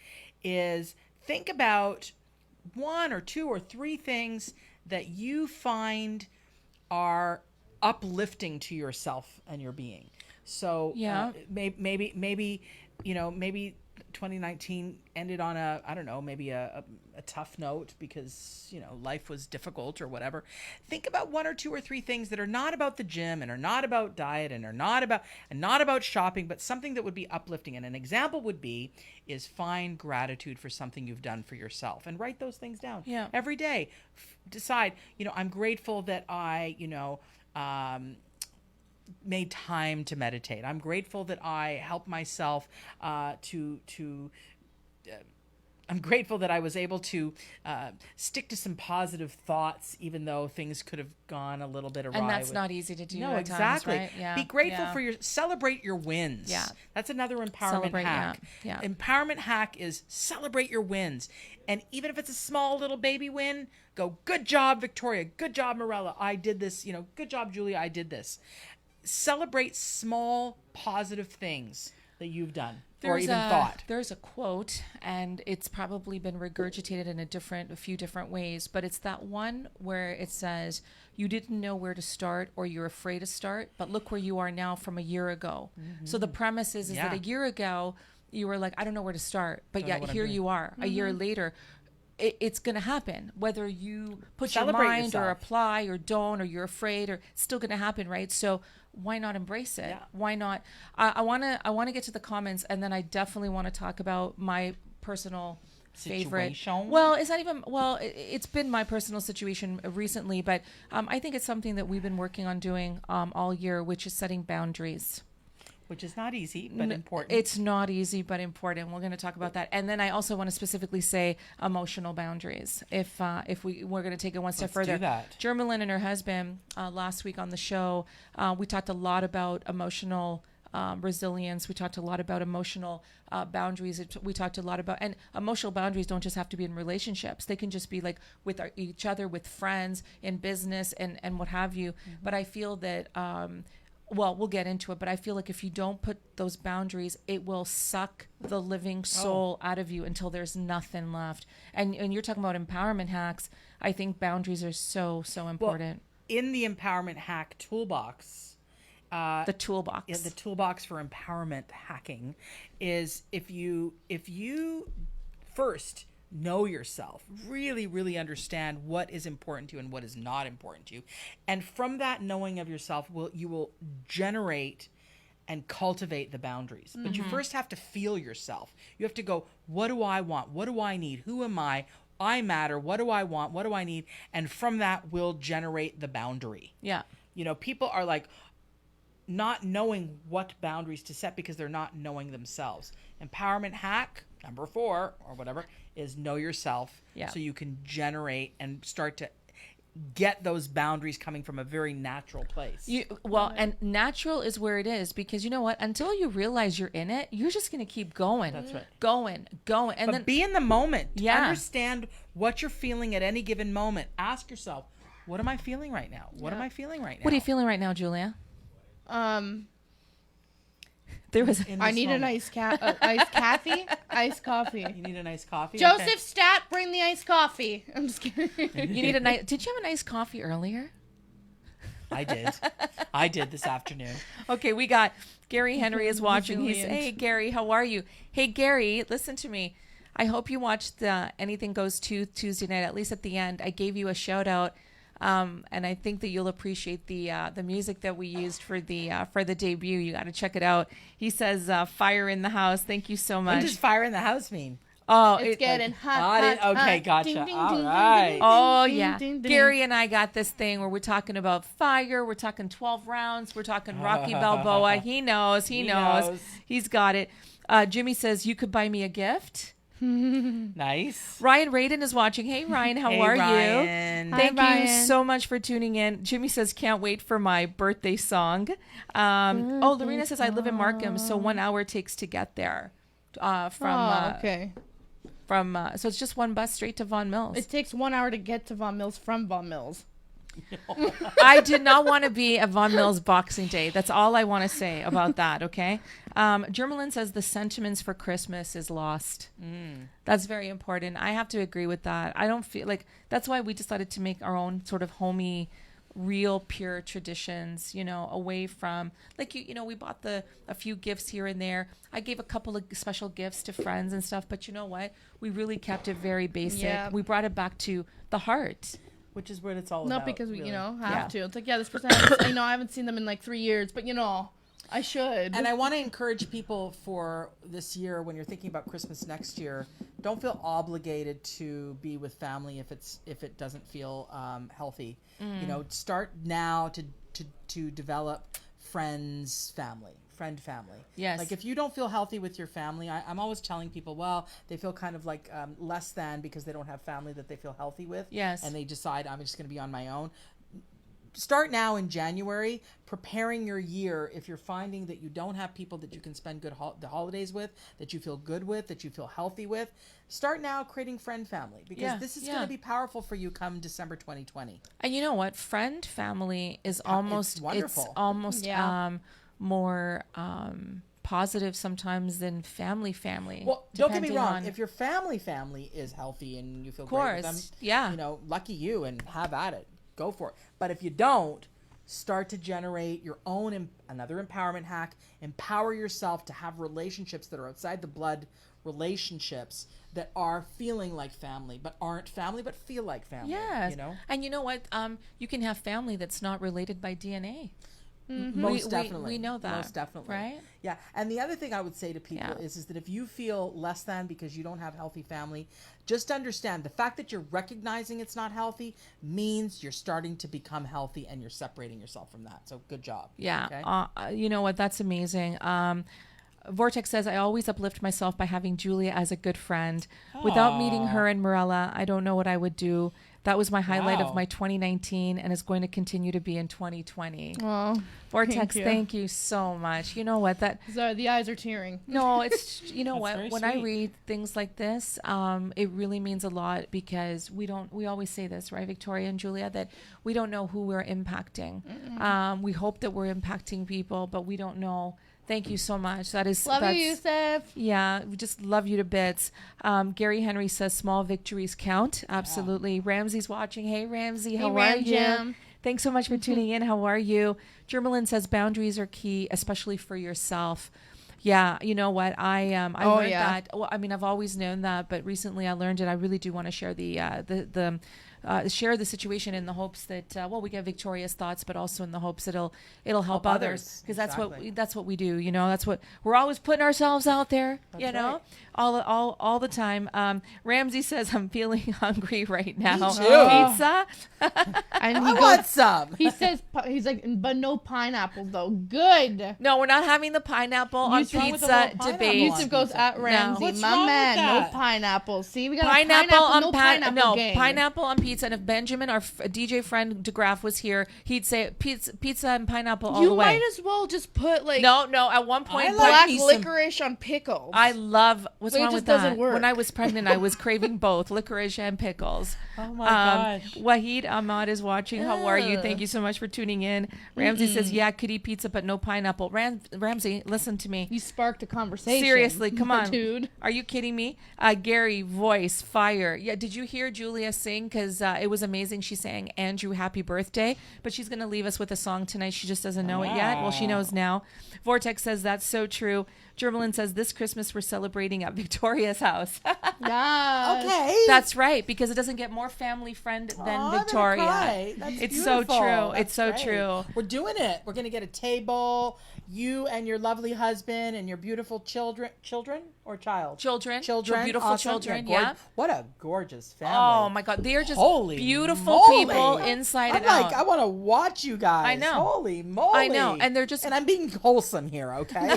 is think about one or two or three things that you find are uplifting to yourself and your being. So Yeah. maybe you know, maybe 2019 ended on maybe a tough note because, you know, life was difficult or whatever. Think about one or two or three things that are not about the gym and are not about diet and are not about shopping, but something that would be uplifting. And an example is find gratitude for something you've done for yourself and write those things down. Yeah. Every day. Decide, you know, I'm grateful that I, you know, made time to meditate. I'm grateful that I helped myself I'm grateful that I was able to stick to some positive thoughts, even though things could have gone a little bit awry. and that's not easy to do. No, at exactly. Times, right? Yeah. Be grateful Yeah. for celebrate your wins. Yeah. That's another empowerment Celebrate, hack. yeah. Empowerment hack is celebrate your wins. And even if it's a small little baby win, go, good job, Victoria. Good job, Morella. I did this. You know, good job, Julia. I did this. Celebrate small positive things that you've done or even thought. There's a quote, and it's probably been regurgitated in a few different ways, but it's that one where it says, you didn't know where to start or you're afraid to start, but look where you are now from a year ago. So the premise is Yeah. that a year ago, you were like, I don't know where to start, but Don't know yet what I'm here doing. you are a year later. It's going to happen, whether you put Celebrate your mind or yourself. apply or don't, or you're afraid, or it's still going to happen, right? So why not embrace it? Yeah. Why not? I want to get to the comments, and then I definitely want to talk about my personal favorite. Situation? Well, it's not even. Well, it's been my personal situation recently, but I think it's something that we've been working on doing all year, which is setting boundaries. Which is not easy, but important. It's not easy, but important. We're going to talk about that, and then I also want to specifically say emotional boundaries. If we're going to take it one step Let's further, do that. Jermalyn and her husband last week on the show, we talked a lot about emotional resilience. We talked a lot about emotional boundaries. We talked a lot about, and emotional boundaries don't just have to be in relationships. They can just be like with each other, with friends, in business, and what have you. But I feel that. Well, we'll get into it, but I feel like if you don't put those boundaries, it will suck the living soul out of you until there's nothing left. And you're talking about empowerment hacks. I think boundaries are so important. In the empowerment hack toolbox, The toolbox. yeah, the toolbox for empowerment hacking is if you first know yourself, really understand what is important to you and what is not important to you, and from that knowing of yourself, you will generate and cultivate the boundaries. But you first have to feel yourself. You have to go, what do I want? What do I need? Who am I? I matter. What do I want? What do I need? And from that will generate the boundary. Yeah. You know, people are like not knowing what boundaries to set because they're not knowing themselves. Empowerment hack number 4 or whatever is know yourself. Yeah. So you can generate and start to get those boundaries coming from a very natural place. And natural is where it is, because you know what? Until you realize you're in it, you're just going to keep going. That's right. Going. And But then be in the moment. Yeah. Understand what you're feeling at any given moment. Ask yourself, what am I feeling right now? What am I feeling right now? what are you feeling right now, Julia? There was In I this need moment. an iced coffee. Iced coffee. You need an iced coffee? Joseph Okay. Stat, bring the iced coffee. I'm just kidding. you need a nice. Did you have a nice coffee earlier? I did. I did this afternoon. Okay, we got Gary Henry is watching. He's, Resilient. hey, Gary, how are you? Hey, Gary, listen to me. I hope you watched the Anything Goes to Tuesday night, at least at the end. I gave you a shout out. And I think that you'll appreciate the music that we used for the debut. You got to check it out. He says, "Fire in the house." Thank you so What much. does fire in the house mean? Oh, It's getting hot, hot, hot, okay, hot. gotcha. Ding, ding, All ding, right. ding, ding, Oh ding, yeah, ding, ding. Gary and I got this thing where we're talking about fire. We're talking 12 rounds. We're talking Rocky Balboa. He knows. He knows. He's got it. Jimmy says you could buy me a gift. Nice. Ryan Radin is watching. Hey Ryan, how Hey, are you? Ryan. Thank Hi, you Ryan. so much for tuning in. Jimmy says, can't wait for my birthday song. Lorena says, I live in Markham, so 1 hour takes to get there. Okay. So it's just one bus straight to Vaughan Mills. It takes 1 hour to get to Vaughan Mills from Vaughan Mills. I did not want to be at Vaughan Mills Boxing Day. That's all I want to say about that, okay? Germalyn says the sentiments for Christmas is lost. That's very important. I have to agree with that. I don't feel like that's why we decided to make our own sort of homey, real, pure traditions, away from like, we bought a few gifts here and there. I gave a couple of special gifts to friends and stuff, but you know what? We really kept it very basic. Yeah. We brought it back to the heart. Which is what it's all Not about. because we, really. have Yeah. to. It's like, yeah, this person, I haven't seen them in like 3 years, but I should. And I want to encourage people for this year, when you're thinking about Christmas next year, don't feel obligated to be with family if it doesn't feel healthy. Start now to develop friend family. Yes. Like if you don't feel healthy with your family, I'm always telling people, well, they feel kind of like less than because they don't have family that they feel healthy with. Yes. And they decide I'm just going to be on my own. Start now in January, preparing your year. If you're finding that you don't have people that you can spend the holidays with, that you feel good with, that you feel healthy with, start now creating friend family, because this is going to be powerful for you come December 2020. And you know what? Friend family is almost wonderful. It's almost Yeah. more positive sometimes than family. Well, don't get me depending wrong. on- If your family is healthy and you feel Of great with course, them, yeah. lucky you, and have at it. Go for it. But if you don't, start to generate your own another empowerment hack. Empower yourself to have relationships that are outside the blood, relationships that are feeling like family, but aren't family, but feel like family. Yes. And you know what? You can have family that's not related by DNA. Most definitely. We know that. Most definitely. Right? Yeah. And the other thing I would say to people Yeah. is that if you feel less than because you don't have healthy family, just understand the fact that you're recognizing it's not healthy means you're starting to become healthy and you're separating yourself from that. So good job. Yeah. Okay? You know what? That's amazing. Vortex says, I always uplift myself by having Julia as a good friend. Without meeting her and Morella, I don't know what I would do. That was my highlight Wow. of my 2019 and is going to continue to be in 2020. Oh, Vortex, you. thank you so much. You know what? the eyes are tearing. No, it's you know That's what? very When I sweet. read things like this, it really means a lot, because we always say this, right, Victoria and Julia, that we don't know who we're impacting. We hope that we're impacting people, but we don't know. Thank you so much. That's Love you, Yusuf. yeah, we just love you to bits. Gary Henry says small victories count. Absolutely. Ramsey's watching. Hey, Ramsey, how are Ram you? Jam. Thanks so much for tuning in. How are you? Germalyn says boundaries are key, especially for yourself. Yeah, you know what? I learned yeah. that. Well, I mean, I've always known that, but recently I learned it. I really do want to share the share the situation in the hopes that we get Victoria's thoughts, but also in the hopes that it'll help others, because that's what we do. You know, that's what we're always putting ourselves out there. That's you know, right. all the time. Ramsey says, I'm feeling hungry right now. too. Pizza. And I want some. he says, he's like, but no pineapple though. Good. No, we're not having the pineapple on What's wrong with the pizza whole pineapple debate. on Yusuf goes at Ramsey. What's My wrong with man, no that? pineapple. See, we got Pineapple a on pineapple game. pineapple on pizza. And if Benjamin, our DJ friend DeGraff, was here, he'd say pizza and pineapple all You the way. might as well just put like No. At one point, I like black me some- licorice on pickles. I love what's But it wrong just with that. doesn't work. When I was pregnant, I was craving both licorice and pickles. Oh my gosh. Wahid Ahmad is watching. How are you? Thank you so much for tuning in. Ramsey says, "Yeah, could eat pizza, but no pineapple." Ramsey, listen to me. You sparked a conversation. Seriously, come on, dude. Are you kidding me? Gary, voice, fire. Yeah, did you hear Julia sing? Because it was amazing. She sang Andrew Happy Birthday, but she's going to leave us with a song tonight. She just doesn't know it yet. Well, she knows now. Vortex says, that's so true. Germalyn says, this Christmas we're celebrating at Victoria's house. Yeah. Okay. That's right, because it doesn't get more family friend than Oh, I'm gonna Victoria. cry. That's It's so beautiful. true. That's It's so great. true. We're doing it. We're gonna get a table. You and your lovely husband and your beautiful children or child? Children. Children. Beautiful Awesome. children, Gor- yeah. What a gorgeous family. Oh my God, they are just Holy beautiful moly. people inside I'm and like, out. I want to watch you guys. I know. Holy moly. I know, and they're just- And I'm being wholesome here, okay?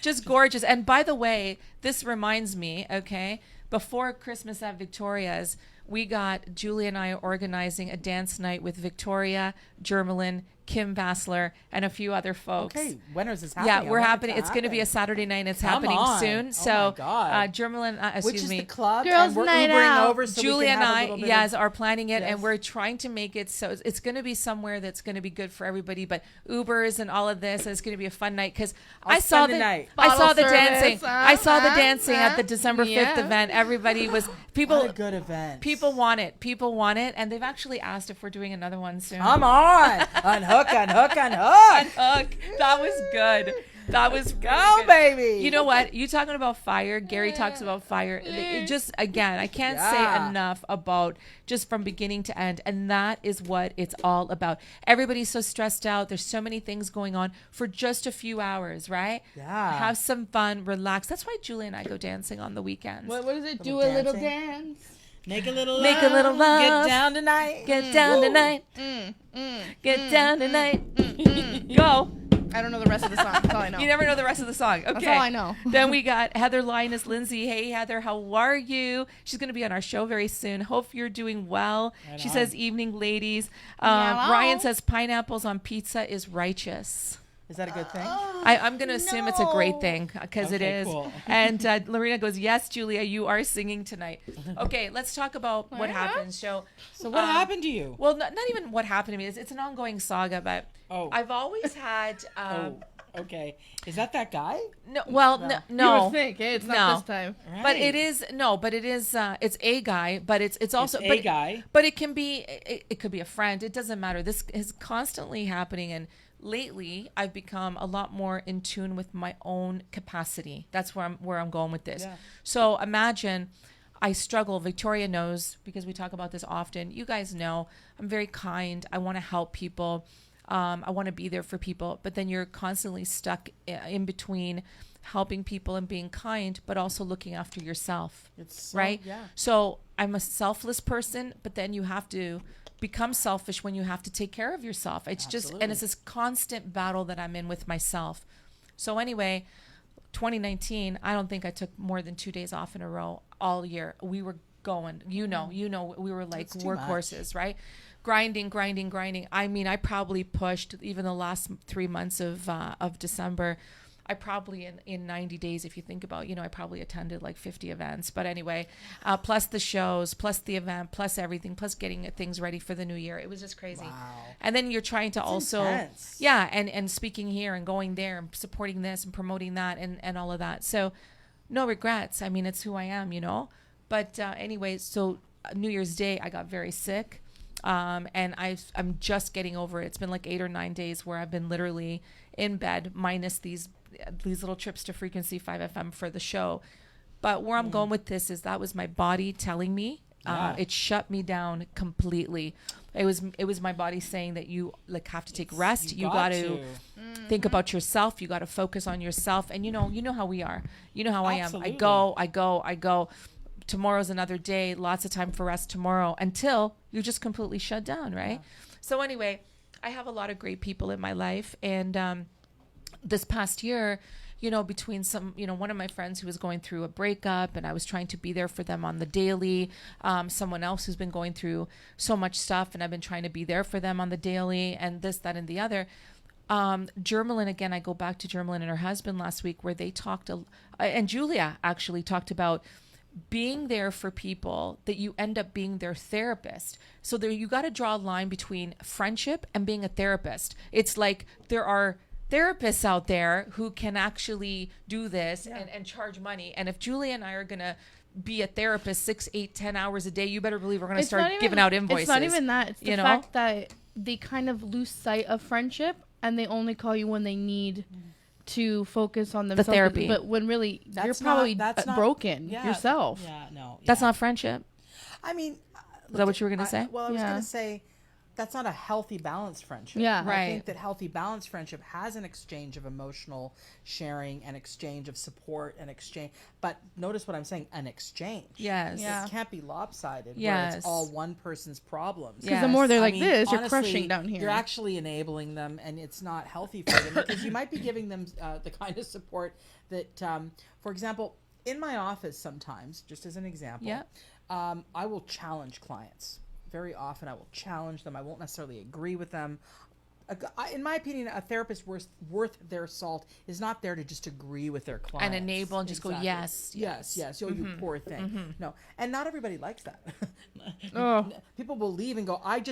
Just gorgeous. And by the way, this reminds me, okay, before Christmas at Victoria's, we got Julie and I organizing a dance night with Victoria, Germalyn, Kim Bassler, and a few other folks. Okay, when is this happening? Yeah, I we're want it happening. to It's going to be a happen. Saturday night. And it's Come happening on. soon. Oh So, my God. Germalyn, Which excuse is me, the club? Girls' and we're night Ubering out. over so Julie we can and have a I, little bit yes, of- are planning it, Yes. and we're trying to make it so it's going to be somewhere that's going to be good for everybody. But Ubers and all of this, and it's going to be a fun night because I saw spend the night. I saw Bottle the service, dancing. I saw the dancing at the yeah. December 5th event. Everybody was people. What a good event. People want it. People want it, and they've actually asked if we're doing another one soon. Come on. Unhook, unhook, unhook. Hook. That was good. That was Go, really good. baby. You know what? You talking about fire? Gary talks about fire. It just again, I can't say Yeah. enough about just from beginning to end, and that is what it's all about. Everybody's so stressed out. There's so many things going on for just a few hours, right? Yeah. Have some fun, relax. That's why Julie and I go dancing on the weekends. What does it? Do Little a little dancing. dance. Make a little Make a little love. Get down tonight. Get down Woo. tonight. Get down tonight. Go. I don't know the rest of the song. That's all I know. You never know the rest of the song. Okay. That's all I know. Then we got Heather Linus Lindsay. Hey, Heather, how are you? She's going to be on our show very soon. Hope you're doing well. She says, evening, ladies. Hello. Ryan says, pineapples on pizza is righteous. Is that a good thing? I'm going to assume it's a great thing because it Okay, is. cool. And Lorena goes, yes, Julia, you are singing tonight. Okay, let's talk about what happened. So What happened to you? well, not even what happened to me. It's an ongoing saga, but Oh. I've always had. Oh, okay. Is that guy? No, well, You no. would think it's No. not this time. But it is it's a guy, but it's also It's a but, guy. but it can be it could be a friend. It doesn't matter. This is constantly happening, and lately I've become a lot more in tune with my own capacity. That's where I'm going with this. Yeah. So imagine I struggle. Victoria knows because we talk about this often. You guys know I'm very kind. I want to help people. I want to be there for people, but then you're constantly stuck in between helping people and being kind, but also looking after yourself. It's Right? Yeah. So I'm a selfless person, but then you have to become selfish when you have to take care of yourself. It's just, Absolutely. and it's this constant battle that I'm in with myself. So anyway, 2019, I don't think I took more than 2 days off in a row all year. We were going, we were like That's too workhorses, right? Grinding. I mean, I probably pushed even the last 3 months of December. I probably in 90 days, if you think about, I probably attended like 50 events. But anyway, plus the shows, plus the event, plus everything, plus getting things ready for the new year. It was just crazy. Wow. And then you're trying to also, intense. yeah, and speaking here and going there and supporting this and promoting that and all of that. So no regrets. I mean, it's who I am, But anyway, so New Year's Day, I got very sick. And I'm just getting over it. It's been like 8 or 9 days where I've been literally in bed minus these little trips to Frequency 5 FM for the show. But where I'm going with this is that was my body telling me Yeah. It shut me down completely. It was my body saying that you like have to take rest. You got to think about yourself. You got to focus on yourself. And you know how we are. You know how I am. Absolutely. I go. Tomorrow's another day. Lots of time for rest tomorrow until you're just completely shut down, right? Yeah. So anyway, I have a lot of great people in my life, and this past year, between one of my friends who was going through a breakup, and I was trying to be there for them on the daily. Someone else who's been going through so much stuff, and I've been trying to be there for them on the daily, and this, that, and the other. Jermelyn, again, I go back to Jermelyn and her husband last week, where they talked, and Julia actually talked about being there for people that you end up being their therapist. So there, you got to draw a line between friendship and being a therapist. It's like there are therapists out there who can actually do this and charge money. And if Julia and I are going to be a therapist 6, 8, 10 hours a day, you better believe we're going to start giving out invoices. It's not even that. It's the fact that they kind of lose sight of friendship and they only call you when they need to focus on themselves. The therapy. But when really you're probably broken yourself. Yeah, no. That's not friendship. I mean, is that what you were going to say? Well, I was going to say that's not a healthy, balanced friendship. Yeah. Right. I think that healthy, balanced friendship has an exchange of emotional sharing, an exchange of support, an exchange. But notice what I'm saying, an exchange. Yes. It can't be lopsided where Yes. it's all one person's problems. Because Yes. the more they're like mean, this, you're honestly, crushing down here. You're actually enabling them, and it's not healthy for them because you might be giving them the kind of support that, for example, in my office sometimes, just as an example, I will challenge clients. Very often I will challenge them. I won't necessarily agree with them. In my opinion, a therapist worth their salt is not there to just agree with their clients. And enable and just go, yes. Oh, you poor thing. No. And not everybody likes that. Oh. People will leave and go, I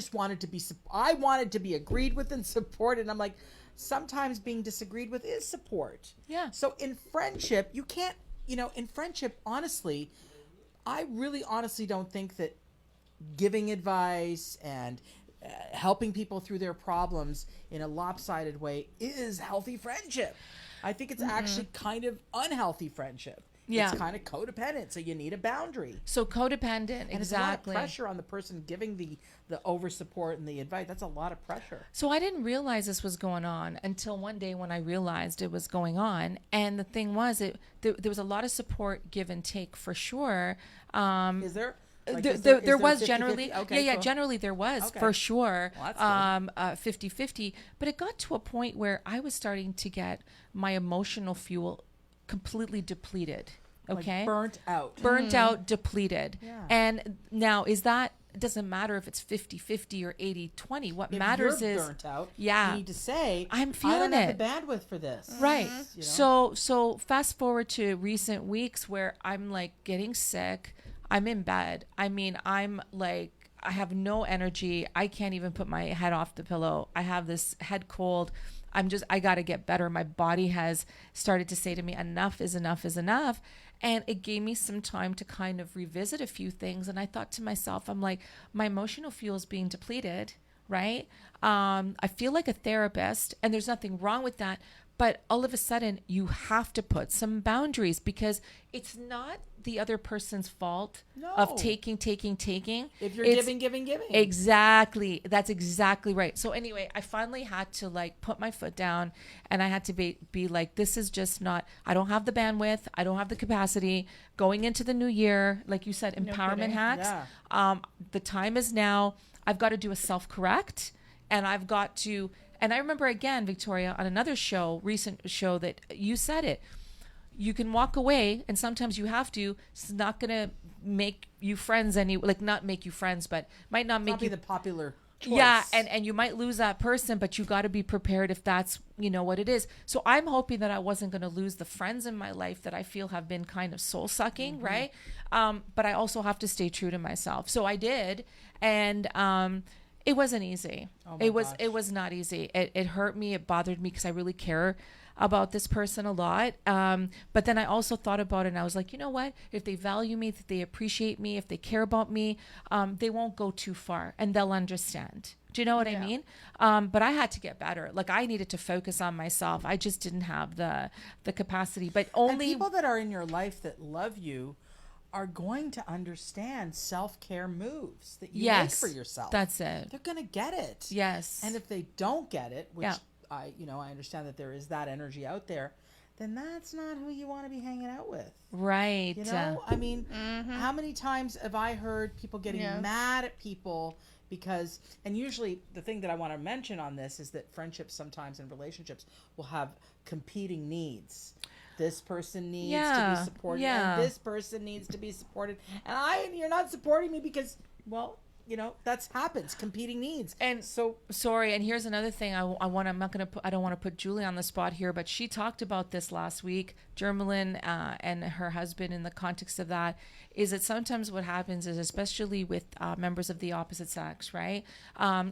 wanted to be agreed with and supported. And I'm like, sometimes being disagreed with is support. Yeah. So in friendship, you can't, in friendship, honestly, I really honestly don't think that giving advice and helping people through their problems in a lopsided way is healthy friendship. I think it's actually kind of unhealthy friendship. Yeah. It's kind of codependent, so you need a boundary. So codependent, And exactly. it's a lot of pressure on the person giving the over support and the advice. That's a lot of pressure. So I didn't realize this was going on until one day when I realized it was going on. And the thing was, there was a lot of support, give and take for sure. Is there? There was 50-50? generally, Okay, cool. generally there was Okay. for sure, Well, that's 50-50, but it got to a point where I was starting to get my emotional fuel completely depleted. Okay. Like burnt out, depleted. Yeah. And now it doesn't matter if it's 50-50 or 80-20. What matters you're is burnt out, yeah, you need to say, I'm I feeling don't have it. the bandwidth for this. Right. You know? So fast forward to recent weeks where I'm like getting sick. I'm in bed. I mean, I'm like, I have no energy. I can't even put my head off the pillow. I have this head cold. I got to get better. My body has started to say to me, enough is enough is enough. And it gave me some time to kind of revisit a few things. And I thought to myself, I'm like, my emotional fuel is being depleted, right? I feel like a therapist, and there's nothing wrong with that. But all of a sudden, you have to put some boundaries because it's not the other person's fault of taking. If you're It's giving. Exactly. That's exactly right. So anyway, I finally had to like put my foot down, and I had to be like, this is just not, I don't have the bandwidth. I don't have the capacity going into the new year. Like you said, empowerment kidding. hacks. Yeah. The time is now. I've got to do a self-correct, and I've got to, and I remember again, Victoria, on another recent show, that you said it. You can walk away, and sometimes you have to. It's not going to make you friends not make you friends, but might not make Not you be the popular choice. Yeah, and you might lose that person, but you got to be prepared if that's, what it is. So I'm hoping that I wasn't going to lose the friends in my life that I feel have been kind of soul sucking, right? But I also have to stay true to myself. So I did, and it wasn't easy. It was not easy. It hurt me. It bothered me because I really care about this person a lot. But then I also thought about it, and I was like, you know what? If they value me, if they appreciate me, if they care about me, they won't go too far, and they'll understand. Do you know what I mean? But I had to get better. Like, I needed to focus on myself. I just didn't have the capacity. But only and people that are in your life that love you are going to understand self-care moves that you Yes. make for yourself. That's it. They're going to get it. Yes. And if they don't get it, which Yeah. I understand that there is that energy out there, then that's not who you want to be hanging out with. Right. You know, I mean, how many times have I heard people getting Yeah. mad at people because, and usually the thing that I want to mention on this is that friendships sometimes and relationships will have competing needs. This person needs to Yeah, be supported, yeah. and this person needs to be supported, and you're not supporting me because, well, that's happens, competing needs. And so sorry, and here's another thing. I want. I'm not gonna. I don't want to put Julie on the spot here, but she talked about this last week. Jermelyn and her husband, in the context of that, is that sometimes what happens is, especially with members of the opposite sex, right?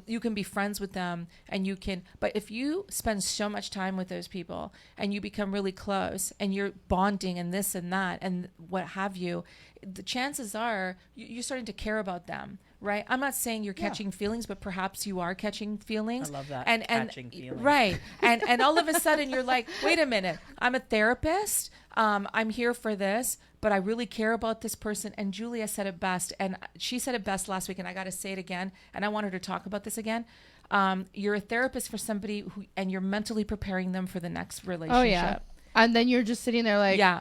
You can be friends with them, and you can. But if you spend so much time with those people, and you become really close, and you're bonding, and this and that, and what have you, the chances are you're starting to care about them. Right. I'm not saying you're catching feelings, but perhaps you are catching feelings. I love that. And Catching feelings. right. And all of a sudden you're like, wait a minute, I'm a therapist. I'm here for this, but I really care about this person. And Julia said it best. And she said it best last week. And I got to say it again. And I want her to talk about this again. You're a therapist for somebody and you're mentally preparing them for the next relationship. Oh yeah. And then you're just sitting there like, Yeah.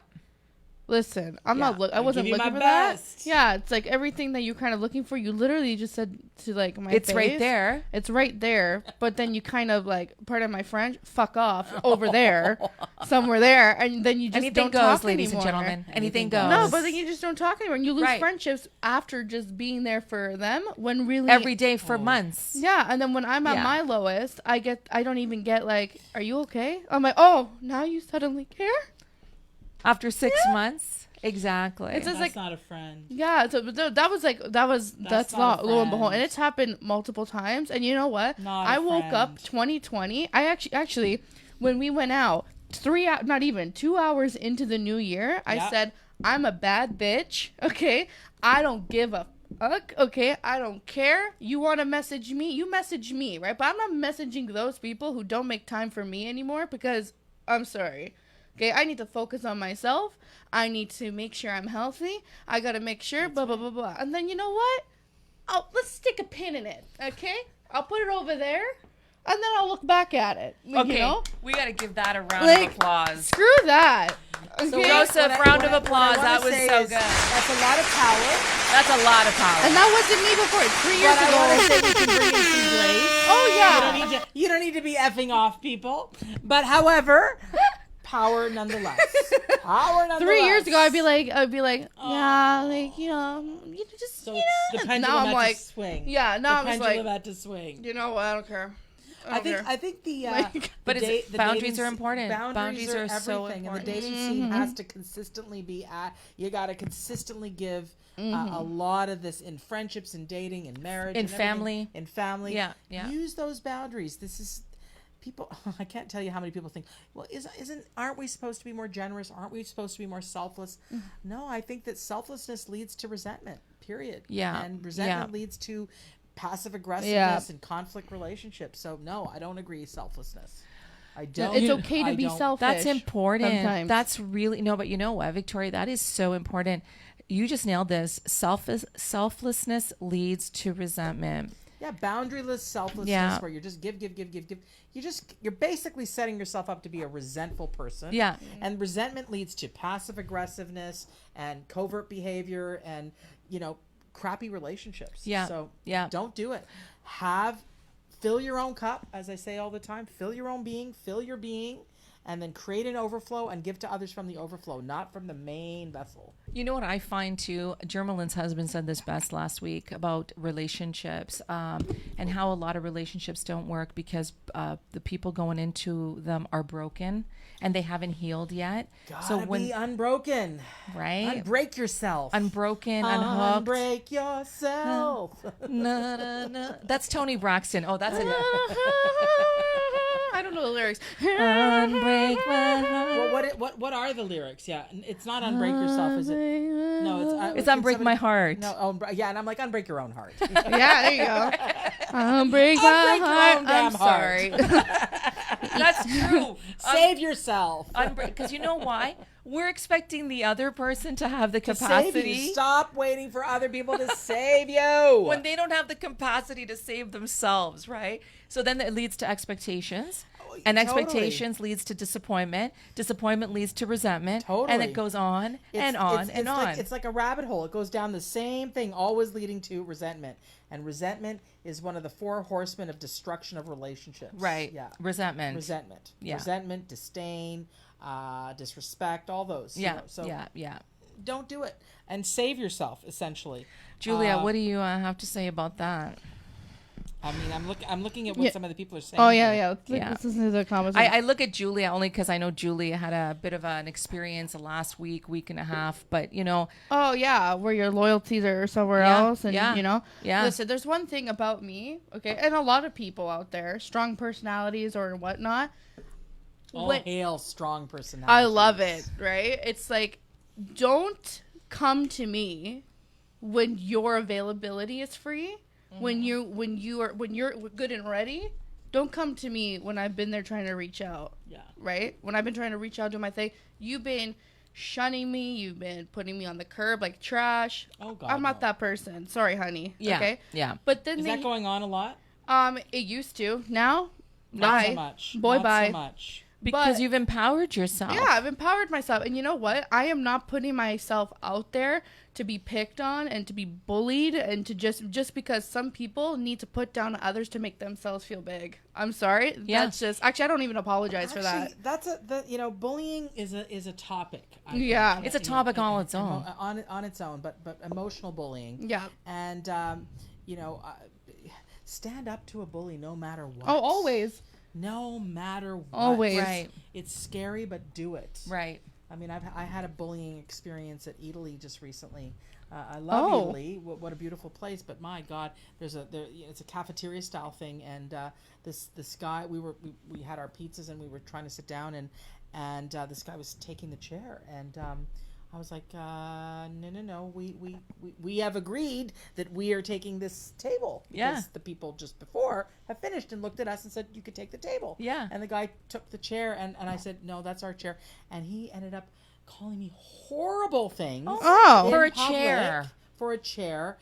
listen, I I'll wasn't give you looking my for that. best. Yeah, it's like everything that you're kind of looking for. You literally just said to like my It's right face. there. It's right there. But then you kind of like, pardon my French, fuck off over there, somewhere there, and then you just Anything don't goes, talk ladies and anymore. gentlemen. Anything Anything goes. goes. No, but then you just don't talk anymore, and you lose Right. friendships after just being there for them. When really Every day for months. yeah, and then when I'm at Yeah. my lowest, I don't even get like, are you okay? I'm like, oh, now you suddenly care. After 6 months. Exactly. It's just that's like, not a friend. yeah, so but that's not not a lo and behold, friend. and it's happened multiple times. And you know what? Not a I woke up friend. 2020. I actually when we went out 2 hours into the new year, I Yeah. said, I'm a bad bitch. Okay, I don't give a fuck. Okay, I don't care. You want to message me? You message me, right? But I'm not messaging those people who don't make time for me anymore because I'm sorry. Okay, I need to focus on myself. I need to make sure I'm healthy. I gotta make sure, blah, blah, blah, blah. And then you know what? Let's stick a pin in it, okay? I'll put it over there, and then I'll look back at it. Okay, You know? we got to give that a round Like, of applause. Screw that. Okay? Joseph, round of applause. What I That wanna was say so is good. That's a lot of power. That's a lot of power. And that wasn't me before. 3 years But I ago. want to say we can bring in some grace. Oh, yeah. You don't need to be effing off people. But however, power nonetheless. Power nonetheless. 3 years ago, I'd be like, yeah, like, you just, So you the know. pendulum Now I'm had like, to swing. yeah, now The I'm just pendulum like, had to swing. you know what? I don't care. I think the Like- But the it's- the boundaries dating are scene- important. Boundaries are so everything, important. and the dating scene has to consistently be at. You got to consistently give a lot of this in friendships and dating and marriage In and everything. family. In family. Yeah, yeah. Use those boundaries. This is people. I can't tell you how many people think, well, aren't we supposed to be more generous? Aren't we supposed to be more selfless? No, I think that selfless leads to resentment. Period. Yeah, and resentment yeah. leads to passive aggressiveness Yeah. and conflict relationships. So no, I don't agree. Selflessness. I don't. It's okay to I be don't- selfish. That's important. Sometimes. That's really no, but you know what, Victoria, that is so important. You just nailed this. Selflessness leads to resentment. Yeah, boundaryless selflessness Yeah. where you're just give. You're basically setting yourself up to be a resentful person. Yeah. And resentment leads to passive aggressiveness and covert behavior and, crappy relationships. Yeah. So Yeah. don't do it. Fill your own cup, as I say all the time. Fill your own being, fill your being, and then create an overflow and give to others from the overflow, not from the main vessel. You know what I find too? Jermelyn's husband said this best last week about relationships and how a lot of relationships don't work because the people going into them are broken and they haven't healed yet. Gotta be unbroken. right, Unbreak yourself. unbroken, unhooked. Unbreak yourself. Na, na, na. That's Tony Braxton. Oh, that's it. I don't know the lyrics. Unbreak my heart. Well, what are the lyrics? Yeah, it's not unbreak yourself, is it? No, It's unbreak my heart. No, yeah, and I'm like unbreak your own heart. Yeah, there you go. Break Unbreak my your heart. own damn I'm sorry. That's true. Save yourself. Because you know why? we're expecting the other person to have the To save capacity. you. Stop waiting for other people to save you. When they don't have the capacity to save themselves, right? So then it leads to expectations. And totally. expectations leads to disappointment. Disappointment leads to resentment. And Totally. it goes on and on and on. It's like a rabbit hole. It goes down the same thing, always leading to resentment. And resentment is one of the 4 horsemen of destruction of relationships. Right. Yeah. Resentment. Resentment. Yeah. Resentment, disdain, disrespect, all those. Yeah. You know, so yeah. don't do it. And save yourself, essentially. Julia, what do you have to say about that? I mean, I'm looking at what Yeah. some of the people are saying. Oh here. yeah. Yeah. Let's listen to the comments. I look at Julia only because I know Julia had a bit of an experience the last week and a half. But, you know, Oh yeah, where your loyalties are somewhere Yeah, else, and yeah, you know. yeah. Listen, there's one thing about me, okay, and a lot of people out there, strong personalities or whatnot. All When- hail strong personality. I love it, right? It's like, don't come to me when your availability is free. When you're good and ready. Don't come to me when I've been there trying to reach out. Yeah. Right? When I've been trying to reach out, do my thing. You've been shunning me. You've been putting me on the curb like trash. Oh, God, I'm not no. that person. Sorry, honey. yeah. Okay. Yeah. But then Is that going on a lot? it used to. Now, Not bye. so much. Boy, Not bye. so much. Because But- you've empowered yourself. Yeah, I've empowered myself. And you know what? I am not putting myself out there to be picked on and to be bullied and to just because some people need to put down others to make themselves feel big. I'm sorry. Yeah. That's just actually I don't even apologize for that. That's bullying is a topic. I think. Yeah. It's a topic on its own. On its own, but emotional bullying. Yeah. And stand up to a bully no matter what. Oh, always. No matter what. Always. Right. It's scary, but do it. Right. I mean, I had a bullying experience at Italy just recently. I love Oh. Italy. What a beautiful place! But my God, it's a cafeteria style thing, and this guy we had our pizzas and we were trying to sit down, and this guy was taking the chair, and I was like, no, we have agreed that we are taking this table because Yeah. the people just before have finished and looked at us and said you could take the table. Yeah. And the guy took the chair, and I said, no, that's our chair. And he ended up calling me horrible things. Oh. in For a public chair. For a chair.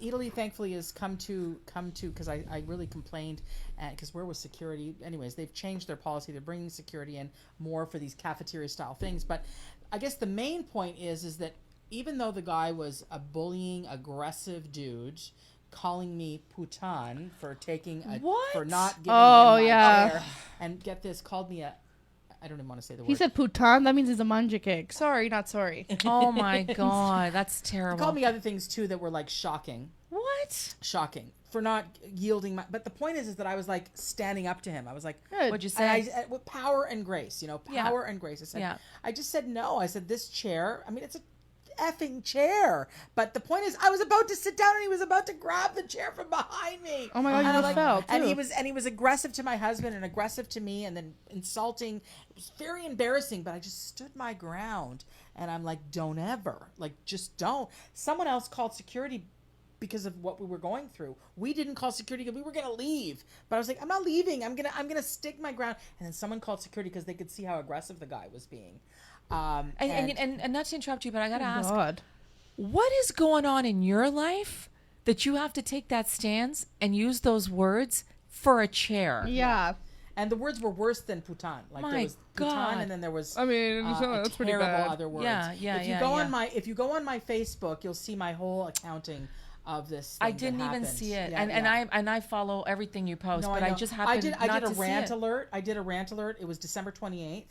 Italy, thankfully, has come to because I really complained because where was security? Anyways, they've changed their policy. They're bringing security in more for these cafeteria style things. But I guess the main point is that even though the guy was a bullying, aggressive dude, calling me putan for taking What? for not giving Oh, him my yeah. chair, and get this, called me I don't even want to say the word. He said putan, that means he's a manja cake. Sorry, not sorry. Oh my God, that's He terrible. called me other things too that were like shocking for not yielding my. But the point is that I was like standing up to him. I was like, Good. What'd you and say? with power and grace, Yeah. power and grace. I said, Yeah. I just said no. I said this chair. I mean, it's a effing chair. But the point is, I was about to sit down and he was about to grab the chair from behind me. Oh my God, you And almost fell, And too. he was aggressive to my husband and aggressive to me and then insulting. It was very embarrassing. But I just stood my ground and I'm like, don't ever, like, just don't. Someone else called security because of what we were going through. We didn't call security because we were going to leave. But I was like, I'm not leaving. I'm going to stick my ground. And then someone called security because they could see how aggressive the guy was being. And not to interrupt you, but I gotta ask, God. what is going on in your life that you have to take that stance and use those words for a chair? Yeah. And the words were worse than putan. Like My there was putan, God. and then there was I mean, a that's pretty terrible bad. other words. Yeah, yeah, If you yeah, go yeah. if you go on my Facebook, you'll see my whole accounting of this. I thing that didn't even happened. see it, Yeah, and yeah. I follow everything you post, No, but I know. just happened I not did a to see rant it. alert. I did a rant alert. It was December 28th,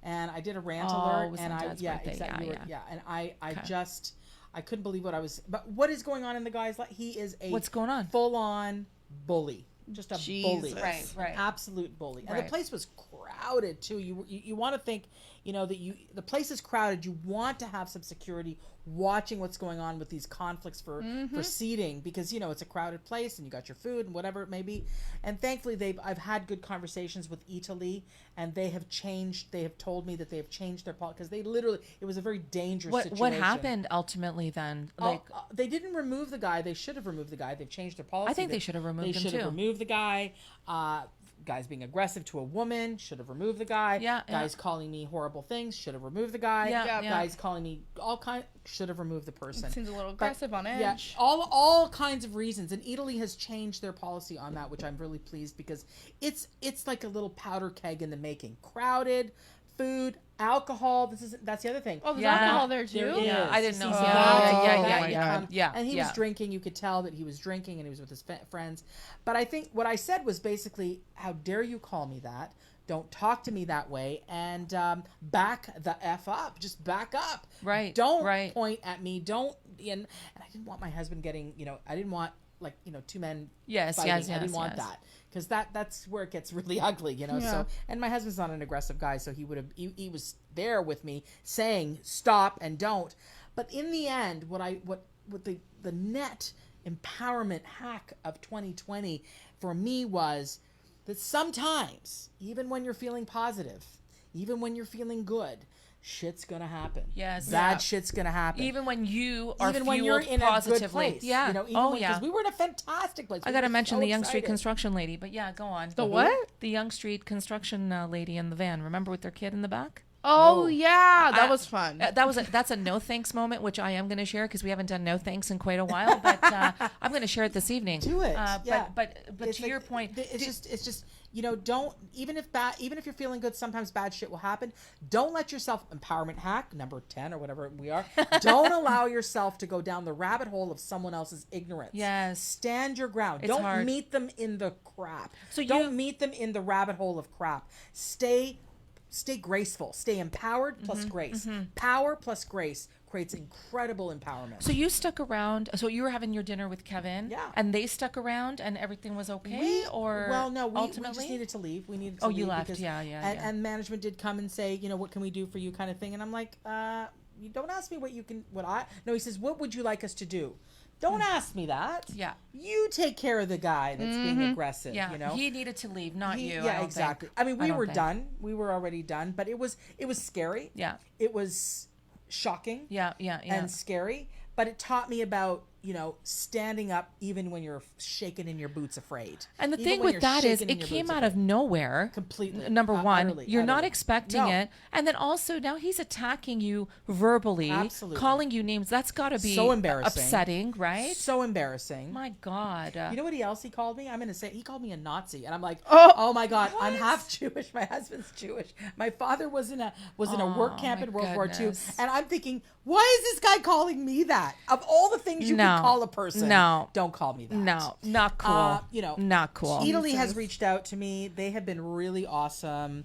and I did a rant Oh, alert. it was and on I Dad's yeah, birthday. exactly. Yeah. And I Okay. just I couldn't believe what I was. But what is going on in the guy's life? He is a What's going on? full on bully. Just a bully. Jesus. Right, right. An absolute bully. And Right. the place was crowded too. You want to think, that the place is crowded. You want to have some security watching what's going on with these conflicts for seating because it's a crowded place and you got your food and whatever it may be. And thankfully I've had good conversations with Italy and they have told me that they have changed their policy because it was a very dangerous situation. What happened ultimately then? Like, They didn't remove the guy. They should have removed the guy. They've changed their policy. I think they should have removed him They should have too. removed the guy. guys being aggressive to a woman, should have removed the guy. Yeah, Guys calling me horrible things, should have removed the guy. Yeah, yeah. Guys calling me all kind, should have removed the person. Seems a little aggressive on edge. Yeah, all kinds of reasons, and Italy has changed their policy on that, which I'm really pleased because it's like a little powder keg in the making. Crowded, food, alcohol. That's the other thing. Oh, there's Yeah. alcohol there too. There Yeah, is. I didn't know. See, Yeah. And he Yeah. was drinking. You could tell that he was drinking, and he was with his friends. But I think what I said was basically, "How dare you call me that? Don't talk to me that way, and back the f up. Just back up. Right, Don't right. point at me. Don't." And I didn't want my husband getting. I didn't want two men. Yes, fighting. yes, I didn't yes, want yes. that. Because that's where it gets really ugly, Yeah. So, and my husband's not an aggressive guy, so he would have. He was there with me, saying stop and don't. But in the end, what the net empowerment hack of 2020 for me was that sometimes, even when you're feeling positive, even when you're feeling good, shit's gonna happen. Yes. Bad Yeah. shit's gonna happen. Even when you are Even fueled when you're in positively. a good place. Yeah. Because we were in a fantastic place. I We got to were mention so the Young Street excited. construction lady, but yeah, go on. The what? The Young Street construction lady in the van. Remember with their kid in the back? Oh, Oh. yeah, that I- was fun. That's a no thanks moment, which I am going to share because we haven't done no thanks in quite a while. But I'm going to share it this evening. Do it. Yeah. But It's to like- your point, it's just don't, even if you're feeling good, sometimes bad shit will happen. Don't let yourself, empowerment hack number 10 or whatever we are, don't allow yourself to go down the rabbit hole of someone else's ignorance. Yes. Stand your ground. It's Don't hard. meet them in the crap. So don't meet them in the rabbit hole of crap. Stay graceful. Stay empowered plus grace. Power plus grace creates incredible empowerment. so you stuck around. So you were having your dinner with Kevin, Yeah. and they stuck around, and everything was okay. We ultimately, just needed to leave. We needed to Oh, leave. you left. because- Yeah. And management did come and say, what can we do for you, kind of thing. And I'm like, you don't ask me no, he says, what would you like us to do? Don't ask me that. Yeah. You take care of the guy that's being aggressive, Yeah, he needed to leave, not you. I Yeah, don't exactly. think. I mean, we don't were think. done. We were already done, but it was scary. Yeah. It was shocking. Yeah. And scary, but it taught me about standing up even when you're shaking in your boots afraid. And the Even thing when with you're that is shaking in it your came boots out of nowhere. Completely. Number one, Utterly, you're not utterly. expecting No. it. And then also now he's attacking you verbally, Absolutely. calling you names. That's got to be So embarrassing. upsetting, right? So embarrassing. My God. You know what else he called me? I'm going to say he called me a Nazi, and I'm like, Oh. oh my God, I'm half Jewish. My husband's Jewish. My father was in a work camp my in World War II, goodness. and I'm thinking, why is this guy calling me that? Of all the things you No. can call a person, No. don't call me that. No, not cool. Not cool. Italy has reached out to me. They have been really awesome.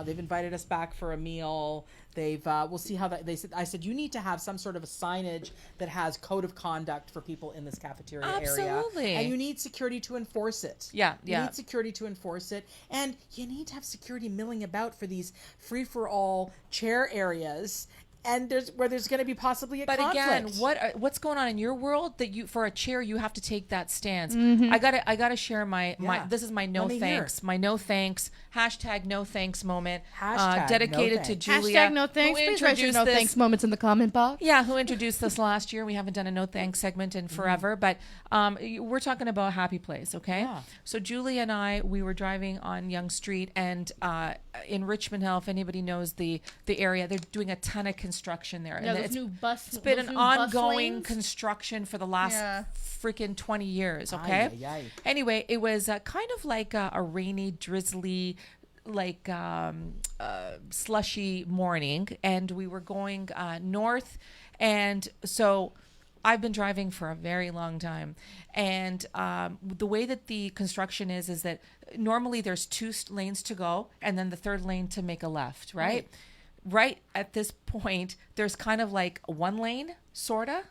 They've invited us back for a meal. We'll see how that. I said you need to have some sort of a signage that has code of conduct for people in this cafeteria Absolutely. area, and you need security to enforce it. Yeah, You yeah. need security to enforce it, and you need to have security milling about for these free for all chair areas. And there's going to be possibly a But conflict. again, what's going on in your world that you for a chair you have to take that stance? I gotta share my Yeah. this is my no Let me hear. thanks, my no thanks #no thanks moment Hashtag dedicated no to thanks. Julia. Hashtag no who thanks. Please write your introduced no this- thanks moments in the comment box. Yeah, who introduced this last year? We haven't done a no thanks segment in forever, but we're talking about Happy Place, okay? Yeah. So Julie and I, we were driving on Yonge Street, and in Richmond Hill, if anybody knows the area, they're doing a ton of construction there. Yeah, and those new bus. it's been those an new bus ongoing lanes. construction for the last Yeah. freaking 20 years, okay? Ay, ay, ay. Anyway, it was kind of like a rainy, drizzly, like slushy morning, and we were going north, and so I've been driving for a very long time, and the way that the construction is that normally there's two lanes to go, and then the third lane to make a left, right? Right at this point, there's kind of like one lane, sorta,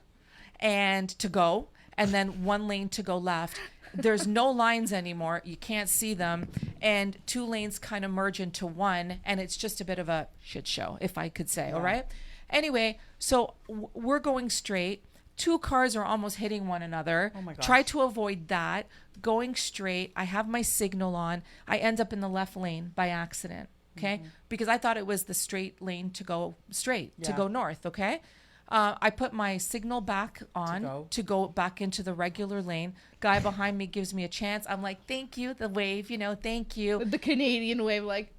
and to go, and then one lane to go left. There's no lines anymore. You can't see them. And two lanes kind of merge into one. And it's just a bit of a shit show, if I could say. All right. Anyway, so we're going straight. Two cars are almost hitting one another. Oh my gosh. Try to avoid that. Going straight. I have my signal on. I end up in the left lane by accident. Okay. Because I thought it was the straight lane to go straight, to Yeah. go north. Okay. I put my signal back on to go back into the regular lane. Guy behind me gives me a chance. I'm like, thank you, the wave, thank you. The Canadian wave, like,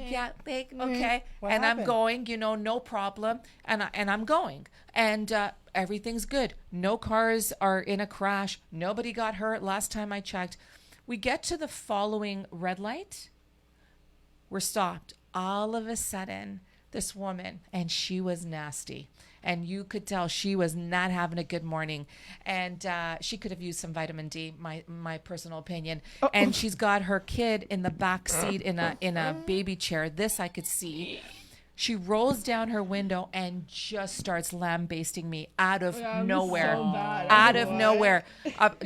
Yeah, okay. What and happened? I'm going, no problem. And I'm going. And everything's good. No cars are in a crash. Nobody got hurt last time I checked. We get to the following red light. We're stopped. All of a sudden, this woman, and she was nasty. And you could tell she was not having a good morning. And she could have used some vitamin D, my personal opinion. And she's got her kid in the back seat in a baby chair. This I could see. She rolls down her window and just starts lambasting me out of nowhere. So bad. Out of nowhere.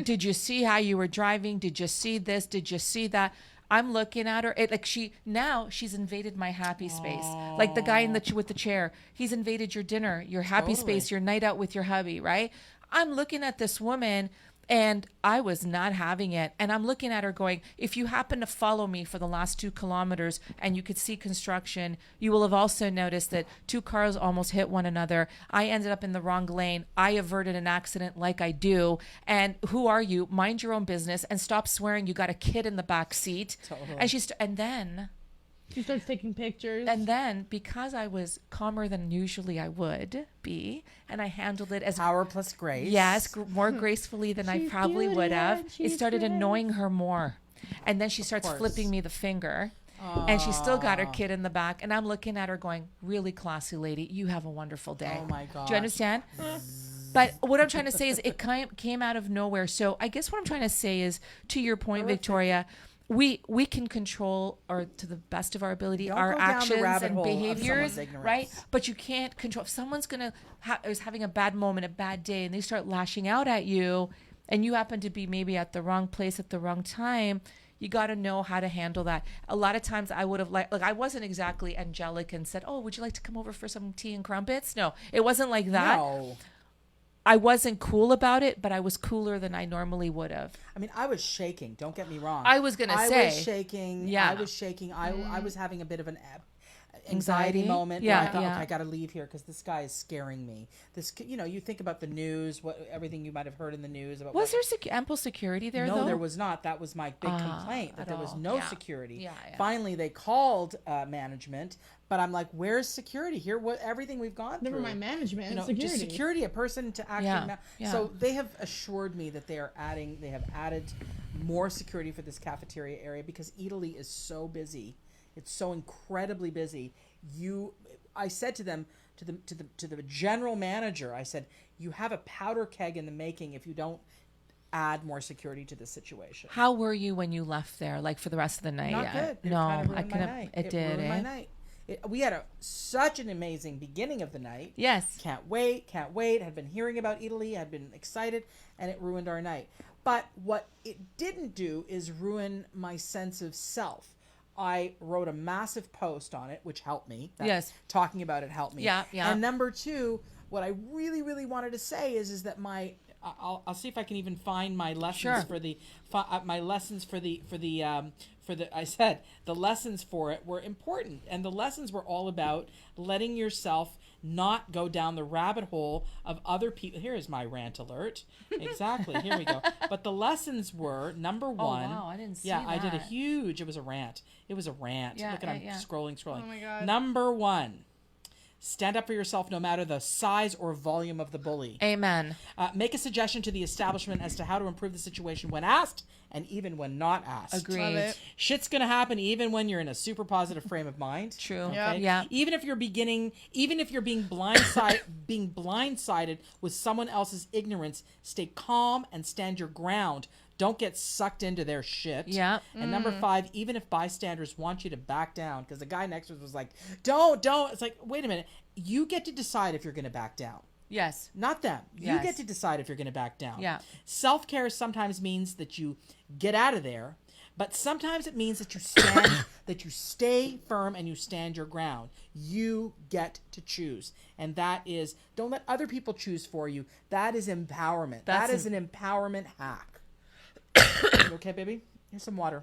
Did you see how you were driving? Did you see this? Did you see that? I'm looking at her. She's invaded my happy space. Like the guy with the chair. He's invaded your dinner, your happy space, your night out with your hubby, right? I'm looking at this woman and I was not having it. And I'm looking at her going, if you happen to follow me for the last 2 kilometers and you could see construction, you will have also noticed that 2 cars almost hit one another. I ended up in the wrong lane. I averted an accident like I do. And who are you? Mind your own business and stop swearing you got a kid in the back seat. Totally. And then she starts taking pictures. And then, because I was calmer than usually I would be, and I handled it as Power plus grace. yes, more gracefully than I She's probably would have, beauty it and she's started grace. annoying her more. And then she starts course. flipping me the finger. And she's still got her kid in the back. And I'm looking at her going, really classy lady, you have a wonderful day. Oh my God. Do you understand? But what I'm trying to say is it came out of nowhere. So I guess what I'm trying to say is, to your point, Victoria, we can control, or to the best of our ability, Don't our go down the actions rabbit and hole of behaviors, someone's ignorance. right? But you can't control. If someone's is having a bad moment, a bad day, and they start lashing out at you, and you happen to be maybe at the wrong place at the wrong time, you got to know how to handle that. A lot of times I would have I wasn't exactly angelic and said, oh, would you like to come over for some tea and crumpets? No, it wasn't like that. No. I wasn't cool about it, but I was cooler than I normally would have. I mean, I was shaking. Don't get me wrong. I was gonna say. I was shaking. Yeah. I was shaking. I was having a bit of an Anxiety? moment. Yeah, where I thought, yeah. okay, I got to leave here because this guy is scaring me. You think about the news, everything you might have heard in the news about. Was there ample security there, No, though? there was not. That was my big complaint, that at there was all. no Yeah. security. Yeah, yeah. Finally, they called management, but I'm like, where's security here? Everything we've gone Never through. mind management, Just security. security, a person to actually. Yeah, yeah. So they have assured me that they have added more security for this cafeteria area because Italy is so busy. It's so incredibly busy. I said to them, to the general manager, I said, you have a powder keg in the making if you don't add more security to this situation. How were you when you left there, like for the rest of the night? Not good. It No, kind of I ruined my could have. night. It did. ruined my night. We had such an amazing beginning of the night. Yes. Can't wait. Had been hearing about Italy. Had been excited, and it ruined our night. But what it didn't do is ruin my sense of self. I wrote a massive post on it, which helped me. Yes. Talking about it helped me. Yeah, yeah. And number 2, what I really, really wanted to say is that I'll see if I can even find my lessons Sure. I said the lessons for it were important, and the lessons were all about letting yourself not go down the rabbit hole of other people. Here is my rant alert. Exactly. Here we go. But the lessons were, number 1. Oh, wow, I didn't see Yeah, I did a that. huge. It was a rant. Yeah, Look at yeah, I'm yeah. scrolling. Oh my God. Number 1. Stand up for yourself no matter the size or volume of the bully. Amen. Make a suggestion to the establishment as to how to improve the situation when asked and even when not asked. Agreed. Love it. Shit's gonna happen even when you're in a super positive frame of mind. True. Yeah. Yeah. Even if you're being blindsided with someone else's ignorance, stay calm and stand your ground. Don't get sucked into their shit. Yeah. And number 5, even if bystanders want you to back down, because the guy next to us was like, don't. It's like, wait a minute. You get to decide if you're going to back down. Yes. Not them. You Yes. get to decide if you're going to back down. Yeah. Self-care sometimes means that you get out of there, but sometimes it means that you stand, that you stay firm and you stand your ground. You get to choose. And that is, don't let other people choose for you. That is empowerment. That is an empowerment hack. You okay, baby? Here's some water.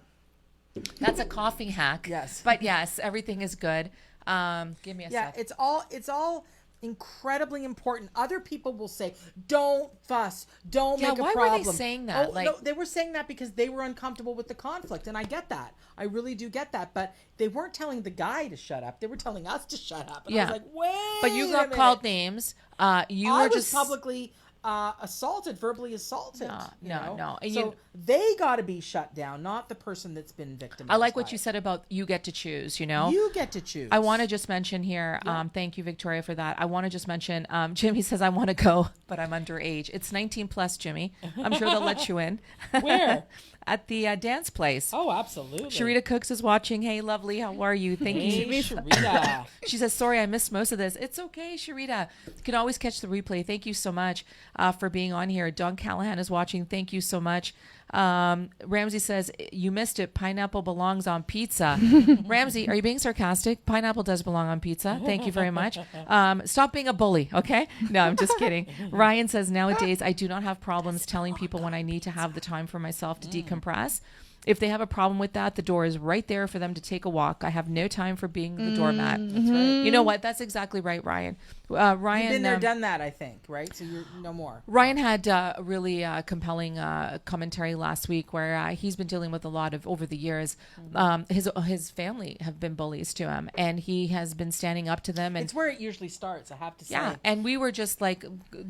That's a coffee hack. Yes. But yes, everything is good. Give me a Yeah, sec. it's all incredibly important. Other people will say, don't fuss, don't Yeah, make a why problem. were they saying that? Oh, Like- no, they were saying that because they were uncomfortable with the conflict, and I get that. I really do get that. But they weren't telling the guy to shut up. They were telling us to shut up. And I Yeah. was like, wait. But you a got minute. called names. You I were was just publicly assaulted, verbally assaulted. No, you no, know? no. And So you- they got to be shut down, not the person that's been victimized. I like what by you it. said about you get to choose, you know? You get to choose. I want to just mention here, thank you, Victoria, for that. I want to just mention, Jimmy says, I want to go, but I'm underage. It's 19 plus, Jimmy. I'm sure they'll let you in. Where? At the dance place. Oh, absolutely. Sharita Cooks is watching. Hey, lovely. How are you? Thank Hey, you. Sharita. She says, sorry, I missed most of this. It's okay, Sharita. You can always catch the replay. Thank you so much for being on here. Don Callahan is watching. Thank you so much. Ramsey says, you missed it. Pineapple belongs on pizza. Ramsey, are you being sarcastic? Pineapple does belong on pizza. Thank you very much. Stop being a bully, okay? No, I'm just kidding. Ryan says, nowadays, I do not have problems telling people when I need to have the time for myself to decompress. If they have a problem with that, the door is right there for them to take a walk. I have no time for being the doormat. That's right. You know what? That's exactly right, Ryan. Ryan, You've been there, done that, I think, right? So you're no more. Ryan had a really compelling commentary last week where he's been dealing with a lot of, over the years, his family have been bullies to him, and he has been standing up to them. And It's where it usually starts, I have to say. yeah, and we were just like,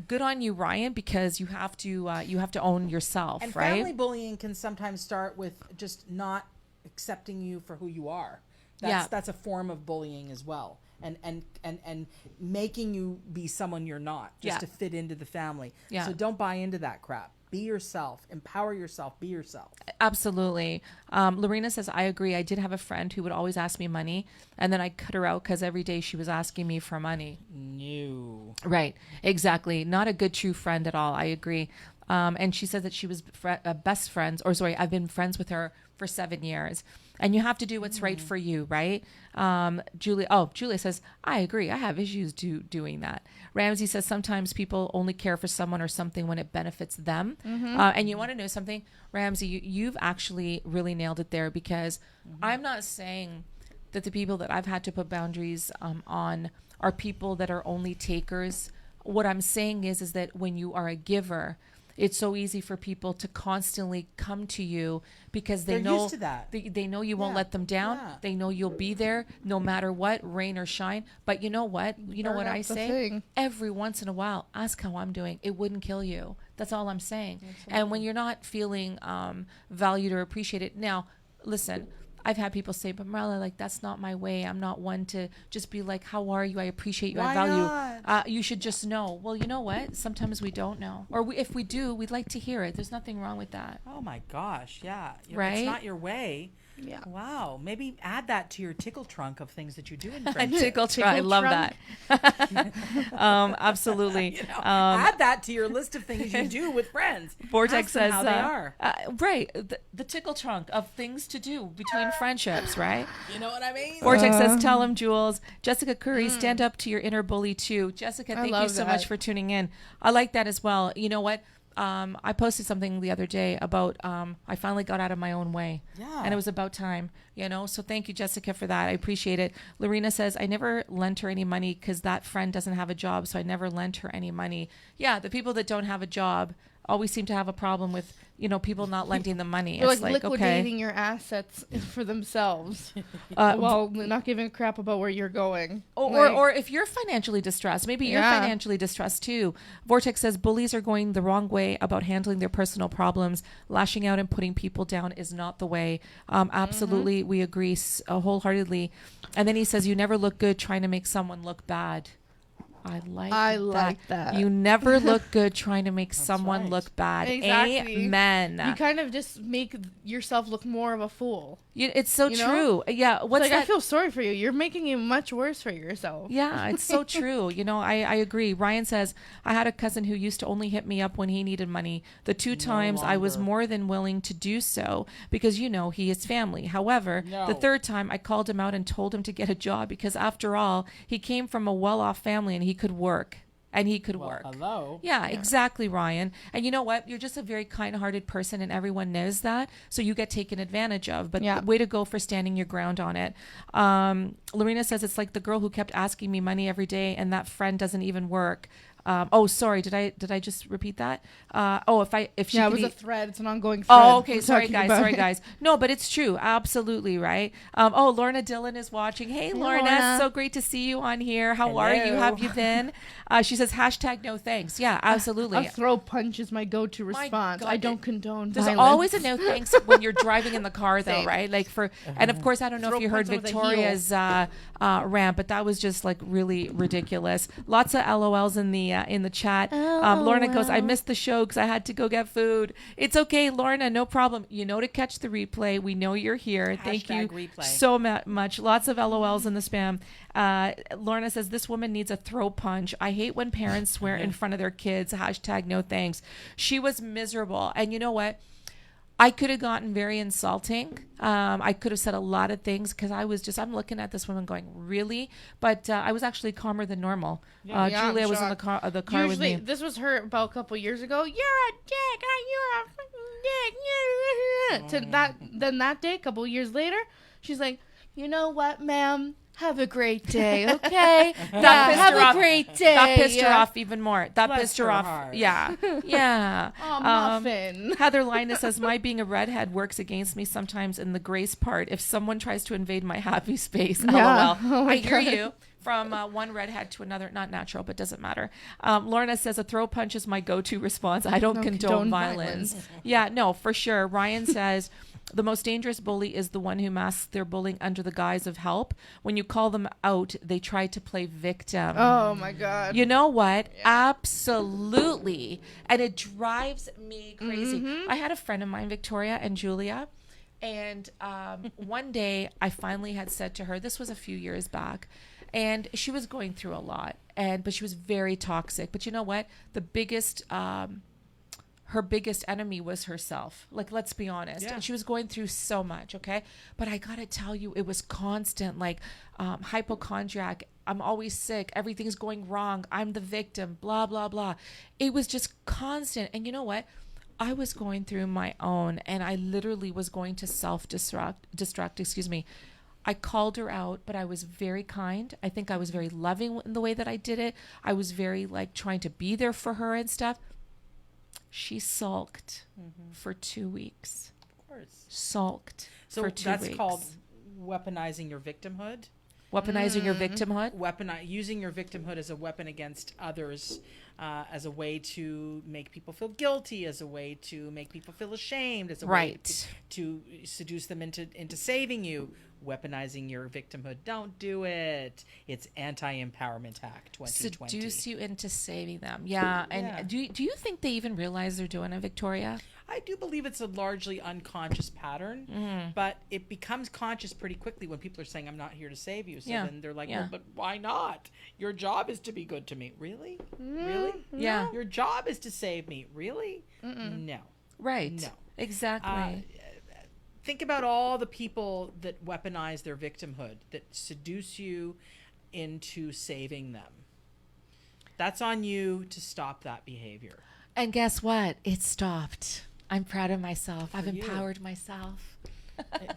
good on you, Ryan, because you have to own yourself, And right? family bullying can sometimes start with just not accepting you for who you are. Yeah. That's a form of bullying as well. And making you be someone you're not just Yeah. to fit into the family. Yeah. So don't buy into that crap. Be yourself. Empower yourself. Be yourself. Absolutely. Lorena says, I agree. I did have a friend who would always ask me money, and then I cut her out because every day she was asking me for money. No. Right. Exactly. Not a good, true friend at all. I agree. And she said that she was best friends, or sorry, I've been friends with her for 7 years. And you have to do what's right for you, right? Julia says, I agree. I have issues doing that. Ramsey says, sometimes people only care for someone or something when it benefits them. And you want to know something? Ramsey, you've actually really nailed it there, because I'm not saying that the people that I've had to put boundaries on are people that are only takers. What I'm saying is that when you are a giver, it's so easy for people to constantly come to you because they They're know used to that. They know you won't Yeah, let them down. yeah. They know you'll be there no matter what, rain or shine. But you know what? You know what I That's the say? thing. Every once in a while, ask how I'm doing. It wouldn't kill you. That's all I'm saying. And when you're not feeling valued or appreciated, now listen. I've had people say, but Marla, like, that's not my way. I'm not one to just be like, how are you? I appreciate you. I Why value. not? You should just know. Well, you know what? Sometimes we don't know. Or if we do, we'd like to hear it. There's nothing wrong with that. Oh my gosh, yeah. Right? It's not your way. Yeah. Wow. Maybe add that to your tickle trunk of things that you do in A friendship. tickle try. I love trunk. that. Absolutely. Add that to your list of things you do with friends. Vortex Ask them says how they are. Right. The tickle trunk of things to do between friendships, right? You know what I mean? Vortex says, tell him, Jules. Jessica Curry, stand up to your inner bully too. Jessica, thank you love so that. much for tuning in. I like that as well. You know what? I posted something the other day about I finally got out of my own way. Yeah. And it was about time, you know? So thank you, Jessica, for that. I appreciate it. Lorena says, I never lent her any money because that friend doesn't have a job, so I never lent her any money. Yeah, the people that don't have a job always seem to have a problem with, you know, people not lending them money. They're It's like like, liquidating okay. your assets for themselves Uh, while not giving a crap about where you're going. Or if you're financially distressed, maybe you're Yeah. financially distressed too. Vortex says bullies are going the wrong way about handling their personal problems. Lashing out and putting people down is not the way. Absolutely, we agree wholeheartedly. And then he says, you never look good trying to make someone look bad. I like that. You never look good trying to make someone right. look bad. Exactly. Amen. You kind of just make yourself look more of a fool. It's so you know? true. Yeah. What's Like, that? I feel sorry for you. You're making it much worse for yourself. Yeah, it's so true. You know, I agree. Ryan says, I had a cousin who used to only hit me up when he needed money. The two times I was longer. more than willing to do so because, you know, he is family. However, No. the third time I called him out and told him to get a job because after all, he came from a well-off family and he could work. and he could Well, work. hello. Yeah, exactly, Ryan. And you know what? You're just a very kind-hearted person, and everyone knows that. So you get taken advantage of. But Yeah. way to go for standing your ground on it. Lorena says it's like the girl who kept asking me money every day, and that friend doesn't even work. Oh, sorry. Did I just repeat that? If she Yeah, it could was a e- thread. It's an ongoing thread. Oh, okay. we're Sorry, talking guys. about. Sorry, guys. No, but it's true. Absolutely, right? Lorna Dillon is watching. Hey, Lorna. Lorna. So great to see you on here. How are you? Hello. Have you been? She says, #no thanks. Yeah, absolutely. A throw punch is my go-to My response. God, I don't condone There's violence. always a no thanks when you're driving in the car, though, Same. right? Like and of course, I don't know Throw if you heard punch with a heel. Victoria's rant, but that was just like really ridiculous. Lots of LOLs in the chat. Lorna goes, I missed the show because I had to go get food. It's okay, Lorna, no problem. You know to catch the replay. We know you're here. Thank you #replay. so much. Lots of LOLs in the spam. Lorna says this woman needs a throw punch. I hate when parents swear in front of their kids. #no thanks. She was miserable, and you know what? I could have gotten very insulting. I could have said a lot of things because I'm looking at this woman going, really? But I was actually calmer than normal. Yeah, Julia I'm was in the shocked. car with Usually, me. this was her about a couple years ago. You're a dick. You're a fucking dick. Then that day, a couple years later, she's like, you know what, ma'am? Have a great day, okay? That pissed have her a off. great day. That pissed her Yeah. off even more. That Bless pissed her her off. heart. Yeah. Yeah. Oh, muffin. Heather Linus says, my being a redhead works against me sometimes in the grace part. If someone tries to invade my happy space, Yeah. LOL. Oh my I hear God. you. From one redhead to another, not natural, but doesn't matter. Lorna says, a throw punch is my go-to response. I don't condone violence. Yeah, no, for sure. Ryan says, the most dangerous bully is the one who masks their bullying under the guise of help. When you call them out, they try to play victim. Oh my God. You know what? Absolutely. And it drives me crazy. I had a friend of mine, Victoria and Julia, and one day I finally had said to her, this was a few years back, and she was going through a lot, but she was very toxic. But you know what? Her biggest enemy was herself. Like, let's be honest. Yeah. And she was going through so much, okay? But I got to tell you, it was constant, like hypochondriac. I'm always sick. Everything's going wrong. I'm the victim, blah, blah, blah. It was just constant. And you know what? I was going through my own, and I literally was going to self-destruct, excuse me. I called her out, but I was very kind. I think I was very loving in the way that I did it. I was very like trying to be there for her and stuff. She sulked for 2 weeks. Of course. Sulked So for 2 that's weeks. called weaponizing your victimhood. Weaponizing your victimhood. Using your victimhood as a weapon against others, as a way to make people feel guilty, as a way to make people feel ashamed, as a way Right. to seduce them into saving you. Weaponizing your victimhood. Don't do it. It's Anti-Empowerment Act 2020. Seduce you into saving them. Yeah. And Yeah. do you think they even realize they're doing it, Victoria? I do believe it's a largely unconscious pattern, but it becomes conscious pretty quickly when people are saying, I'm not here to save you. So Yeah. then they're like, Yeah. well, but why not? Your job is to be good to me. Really? Really? Yeah. Your job is to save me. Really? No. Right. No. Exactly. Think about all the people that weaponize their victimhood, that seduce you into saving them. That's on you to stop that behavior. And guess what? It stopped. I'm proud of myself. I've you. empowered myself.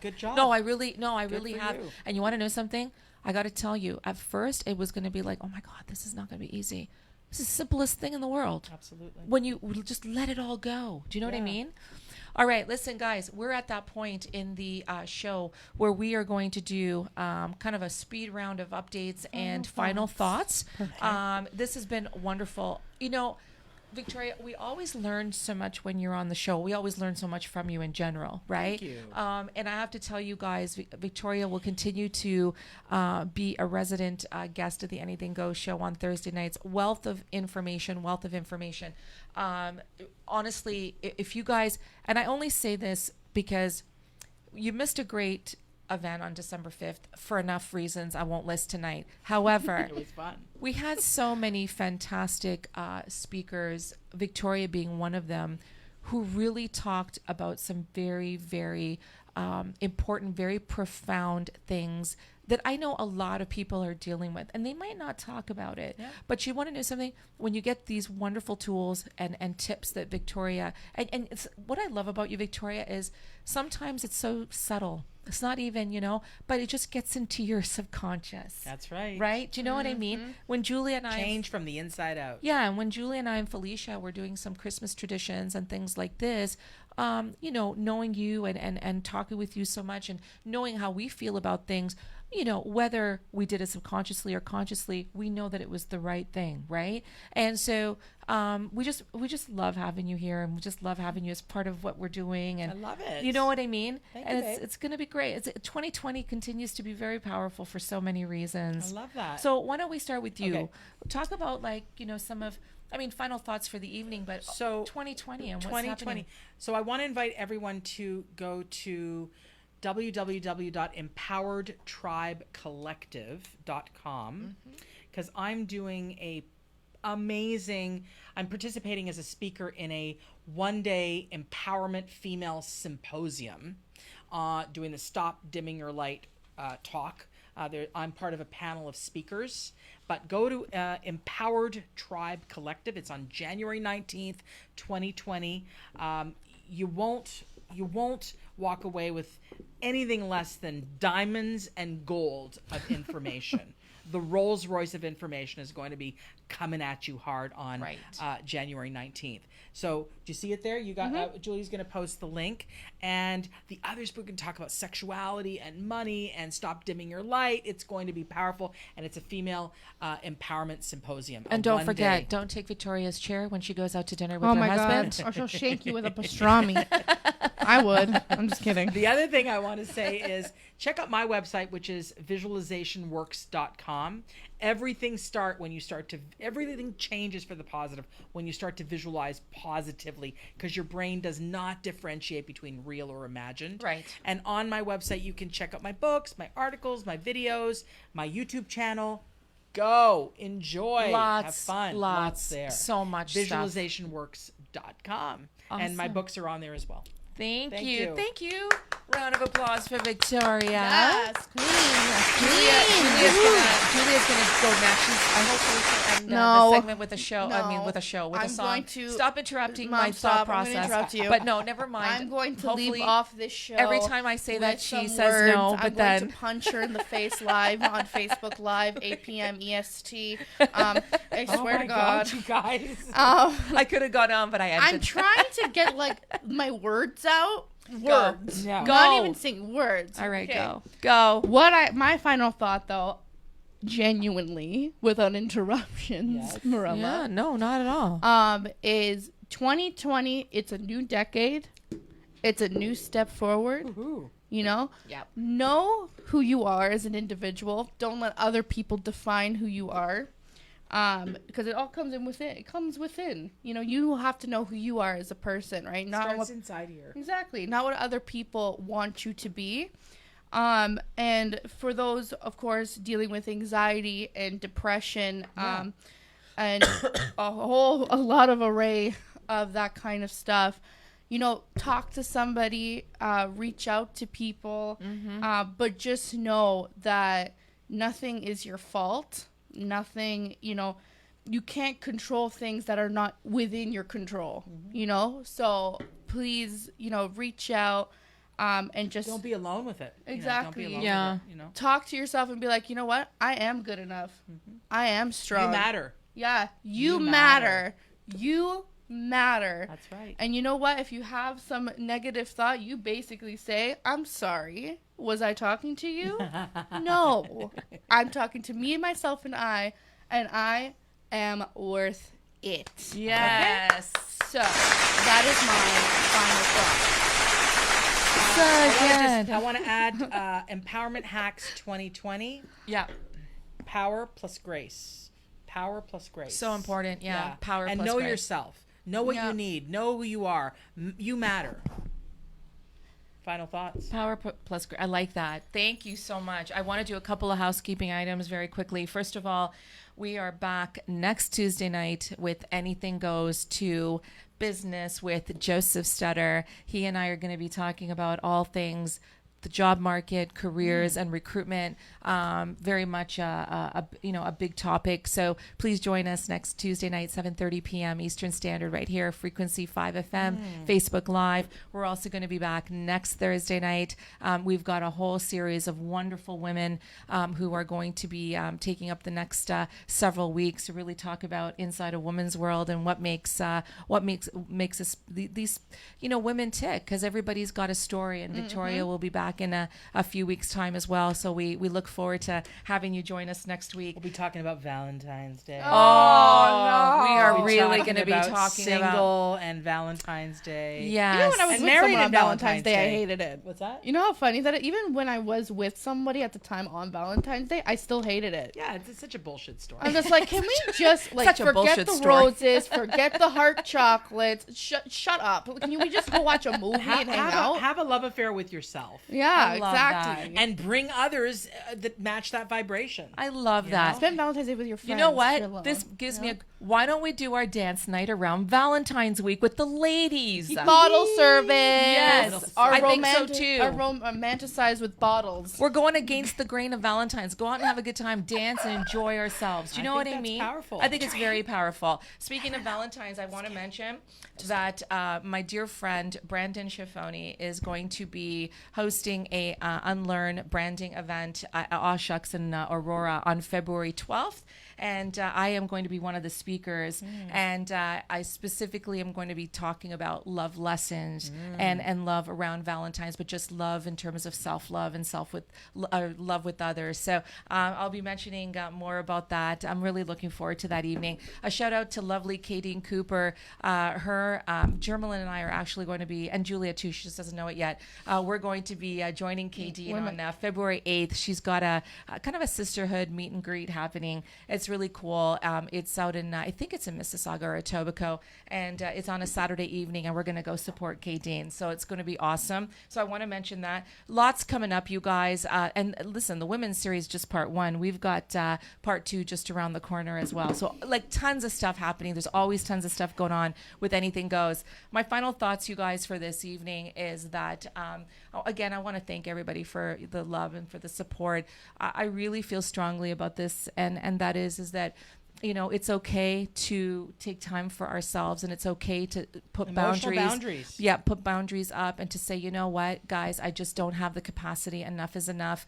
Good job. No, I really for have. you. And you want to know something? I got to tell you, at first it was going to be like, oh my God, this is not going to be easy. This is the simplest thing in the world. Absolutely. When you just let it all go. Do you know what I Yeah. mean? All right, listen, guys, we're at that point in the show where we are going to do kind of a speed round of updates and final thoughts. This has been wonderful. You know, Victoria, we always learn so much when you're on the show. We always learn so much from you in general, right? Thank you. And I have to tell you guys, Victoria will continue to be a resident guest of the Anything Goes show on Thursday nights. Wealth of information. Honestly, if you guys, and I only say this because you missed a great event on December 5th for enough reasons I won't list tonight. However, It was fun. we had so many fantastic speakers, Victoria being one of them, who really talked about some very, very important, very profound things that I know a lot of people are dealing with, and they might not talk about it. Yeah. But you want to know something? When you get these wonderful tools and tips that Victoria, and it's, what I love about you, Victoria, is sometimes it's so subtle. It's not even, but it just gets into your subconscious. That's right. Right? Do you know what I mean? When Julia and I Change from the inside out. yeah, and when Julie and I and Felicia were doing some Christmas traditions and things like this, knowing you and talking with you so much and knowing how we feel about things, whether we did it subconsciously or consciously, we know that it was the right thing, right? And so we just love having you here, and we just love having you as part of what we're doing. And I love it. You know what I mean? Thank And you, babe. it's going to be great. 2020 continues to be very powerful for so many reasons. I love that. So why don't we start with you? Okay. Talk about some of, final thoughts for the evening, but So 2020 and what's happening. So I want to invite everyone to go to www.empoweredtribecollective.com because I'm doing I'm participating as a speaker in a one-day empowerment female symposium, doing the Stop Dimming Your Light talk. I'm part of a panel of speakers, but go to Empowered Tribe Collective. It's on January 19th, 2020. You won't walk away with anything less than diamonds and gold of information. The Rolls Royce of information is going to be coming at you hard on Right. January 19th. So do you see it there? You got Julie's going to post the link, and the others we can talk about sexuality and money and stop dimming your light. It's going to be powerful, and it's a female empowerment symposium. And don't forget, day. don't take Victoria's chair when she goes out to dinner with Oh her my husband. god! Or she'll shake you with a pastrami. I would. I'm just kidding. The other thing I want to say is check out my website, which is visualizationworks.com. Everything changes for the positive when you start to visualize positively, because your brain does not differentiate between real or imagined. Right. And on my website, you can check out my books, my articles, my videos, my YouTube channel. Go, enjoy, have fun. Lots there. so much stuff. Visualizationworks.com. And my Awesome. books are on there as well. Thank Thank you. you. Thank you. Round of applause for Victoria. Yes, Julia's gonna go next. I hope we can end No. the segment with a show. No. With a I'm song. going to- Stop interrupting Mom, my stop. thought I'm gonna process. interrupt you. But no, never mind. I'm going to Hopefully, leave off this show. every time I say that, with she some says words. no, I'm but going then to punch her in the face live on Facebook Live, 8 p.m. EST. I swear to God. you guys. I could have gone on, but I ended. I'm trying to get my words out. Words. Yeah. Go. Not even saying words. All right, Okay. go. My final thought though, genuinely, without interruptions, Yes. Marilla, Yeah, no, not at all. is 2020. It's a new decade. It's a new step forward. Ooh. Yep. Know who you are as an individual. Don't let other people define who you are. Because it all comes in within. It comes within. You have to know who you are as a person, right? Not Starts what, inside here. exactly. Not what other people want you to be. And for those, of course, dealing with anxiety and depression, and a lot of array of that kind of stuff, talk to somebody, reach out to people, but just know that nothing is your fault. Nothing, you can't control things that are not within your control, So please, reach out, and just Don't be alone with it. Exactly. Don't be alone Yeah. with it, talk to yourself and be like, you know what? I am good enough. I am strong. You matter. Yeah, You you matter. matter. You matter. That's right. And you know what? If you have some negative thought, you basically say, I'm sorry. Was I talking to you? No. I'm talking to me, myself, and I am worth it. Yes. So, that is my final thought. So good. I want to add Empowerment Hacks 2020. Yeah. Power plus grace. Power plus grace. So important. Yeah. Power and plus know grace. yourself. Know what Yeah. you need. Know who you are. You matter. Final thoughts. Plus, I like that. Thank you so much. I want to do a couple of housekeeping items very quickly. First of all, we are back next Tuesday night with Anything Goes to Business with Joseph Stutter. He and I are going to be talking about all things the job market, careers, and recruitment. Very much a big topic. So please join us next Tuesday night, 7:30 p.m. Eastern Standard, right here, Frequency 5 FM, Facebook Live. We're also going to be back next Thursday night. We've got a whole series of wonderful women who are going to be taking up the next several weeks to really talk about inside a woman's world and what makes us these women tick, because everybody's got a story, and Victoria will be back in a few weeks' time as well. So we look forward to having you join us next week. We'll be talking about Valentine's Day. We are We'll be really going to be about talking single about and Valentine's Day. yes. You know, when I was And with married someone on on Valentine's Valentine's Day, I Day. hated it. What's that? You know how funny that even when I was with somebody at the time on Valentine's Day, I still hated it. Yeah, it's such a bullshit story. I'm just like, can we just like Such a forget bullshit the story. roses, forget the heart chocolates? Shut up. Can we just go watch a movie and hang out? have a love affair with yourself Yeah, I love exactly. that. and bring others that match that vibration. I love that. Spend Valentine's Day with your friends. You know what? You're alone. This gives me a. Why don't we do our dance night around Valentine's week with the ladies? bottle service. Yes, Our I think so too. Our romanticize with bottles. We're going against the grain of Valentine's. Go out and have a good time, dance, and enjoy ourselves. Do you know what think I that's mean? powerful. I think it's very powerful. Speaking of Valentine's, I want to mention that my dear friend Brandon Schiffoni is going to be hosting a Unlearn branding event at Aw Shucks in Aurora on February 12th. And I am going to be one of the speakers, and I specifically am going to be talking about love lessons and love around Valentine's, but just love in terms of self-love and love with others. So I'll be mentioning more about that. I'm really looking forward to that evening. A shout out to lovely Kadeen Cooper. Jermelin and I are actually going to be, and Julia too, she just doesn't know it yet. We're going to be joining Kadeen on February 8th. She's got a kind of a sisterhood meet and greet happening. It's really cool. It's out in, I think it's in Mississauga or Etobicoke, and it's on a Saturday evening, and we're going to go support Kadeen. So it's going to be awesome. So I want to mention that. Lots coming up, you guys. And listen, the women's series, just part 1. We've got part 2 just around the corner as well. So like tons of stuff happening. There's always tons of stuff going on with Anything Goes. My final thoughts, you guys, for this evening is that, again, I want to thank everybody for the love and for the support. I really feel strongly about this, and that is that, you know, it's okay to take time for ourselves, and it's okay to put Emotional boundaries. boundaries. Yeah, put boundaries up, and to say, you know what, guys, I just don't have the capacity. Enough is enough.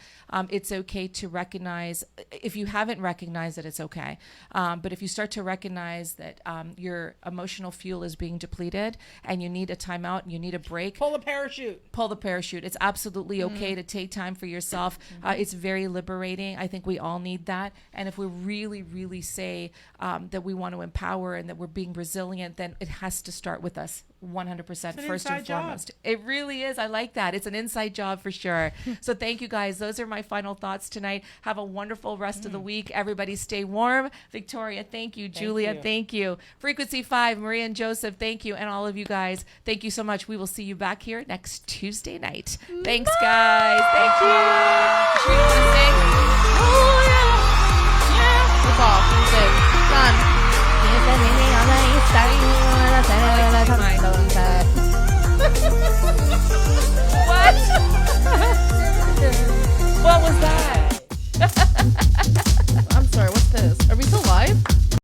It's okay to recognize, if you haven't recognized it, it's okay. But if you start to recognize that your emotional fuel is being depleted and you need a timeout and you need a break, Pull the parachute. pull the parachute. It's absolutely okay to take time for yourself. It's very liberating. I think we all need that. And if we really, really say that we want to empower and that we're being resilient, then it has to start with us 100% first and inside job. foremost. It really is. I like that. It's an inside job for sure. So thank you, guys. Those are my final thoughts tonight. Have a wonderful rest of the week. Everybody stay warm. Victoria, thank you. Julia, you. thank you. Frequency 5, Maria and Joseph, thank you. And all of you guys, thank you so much. We will see you back here next Tuesday night. Thanks, guys. Thank you. Should we do the thing?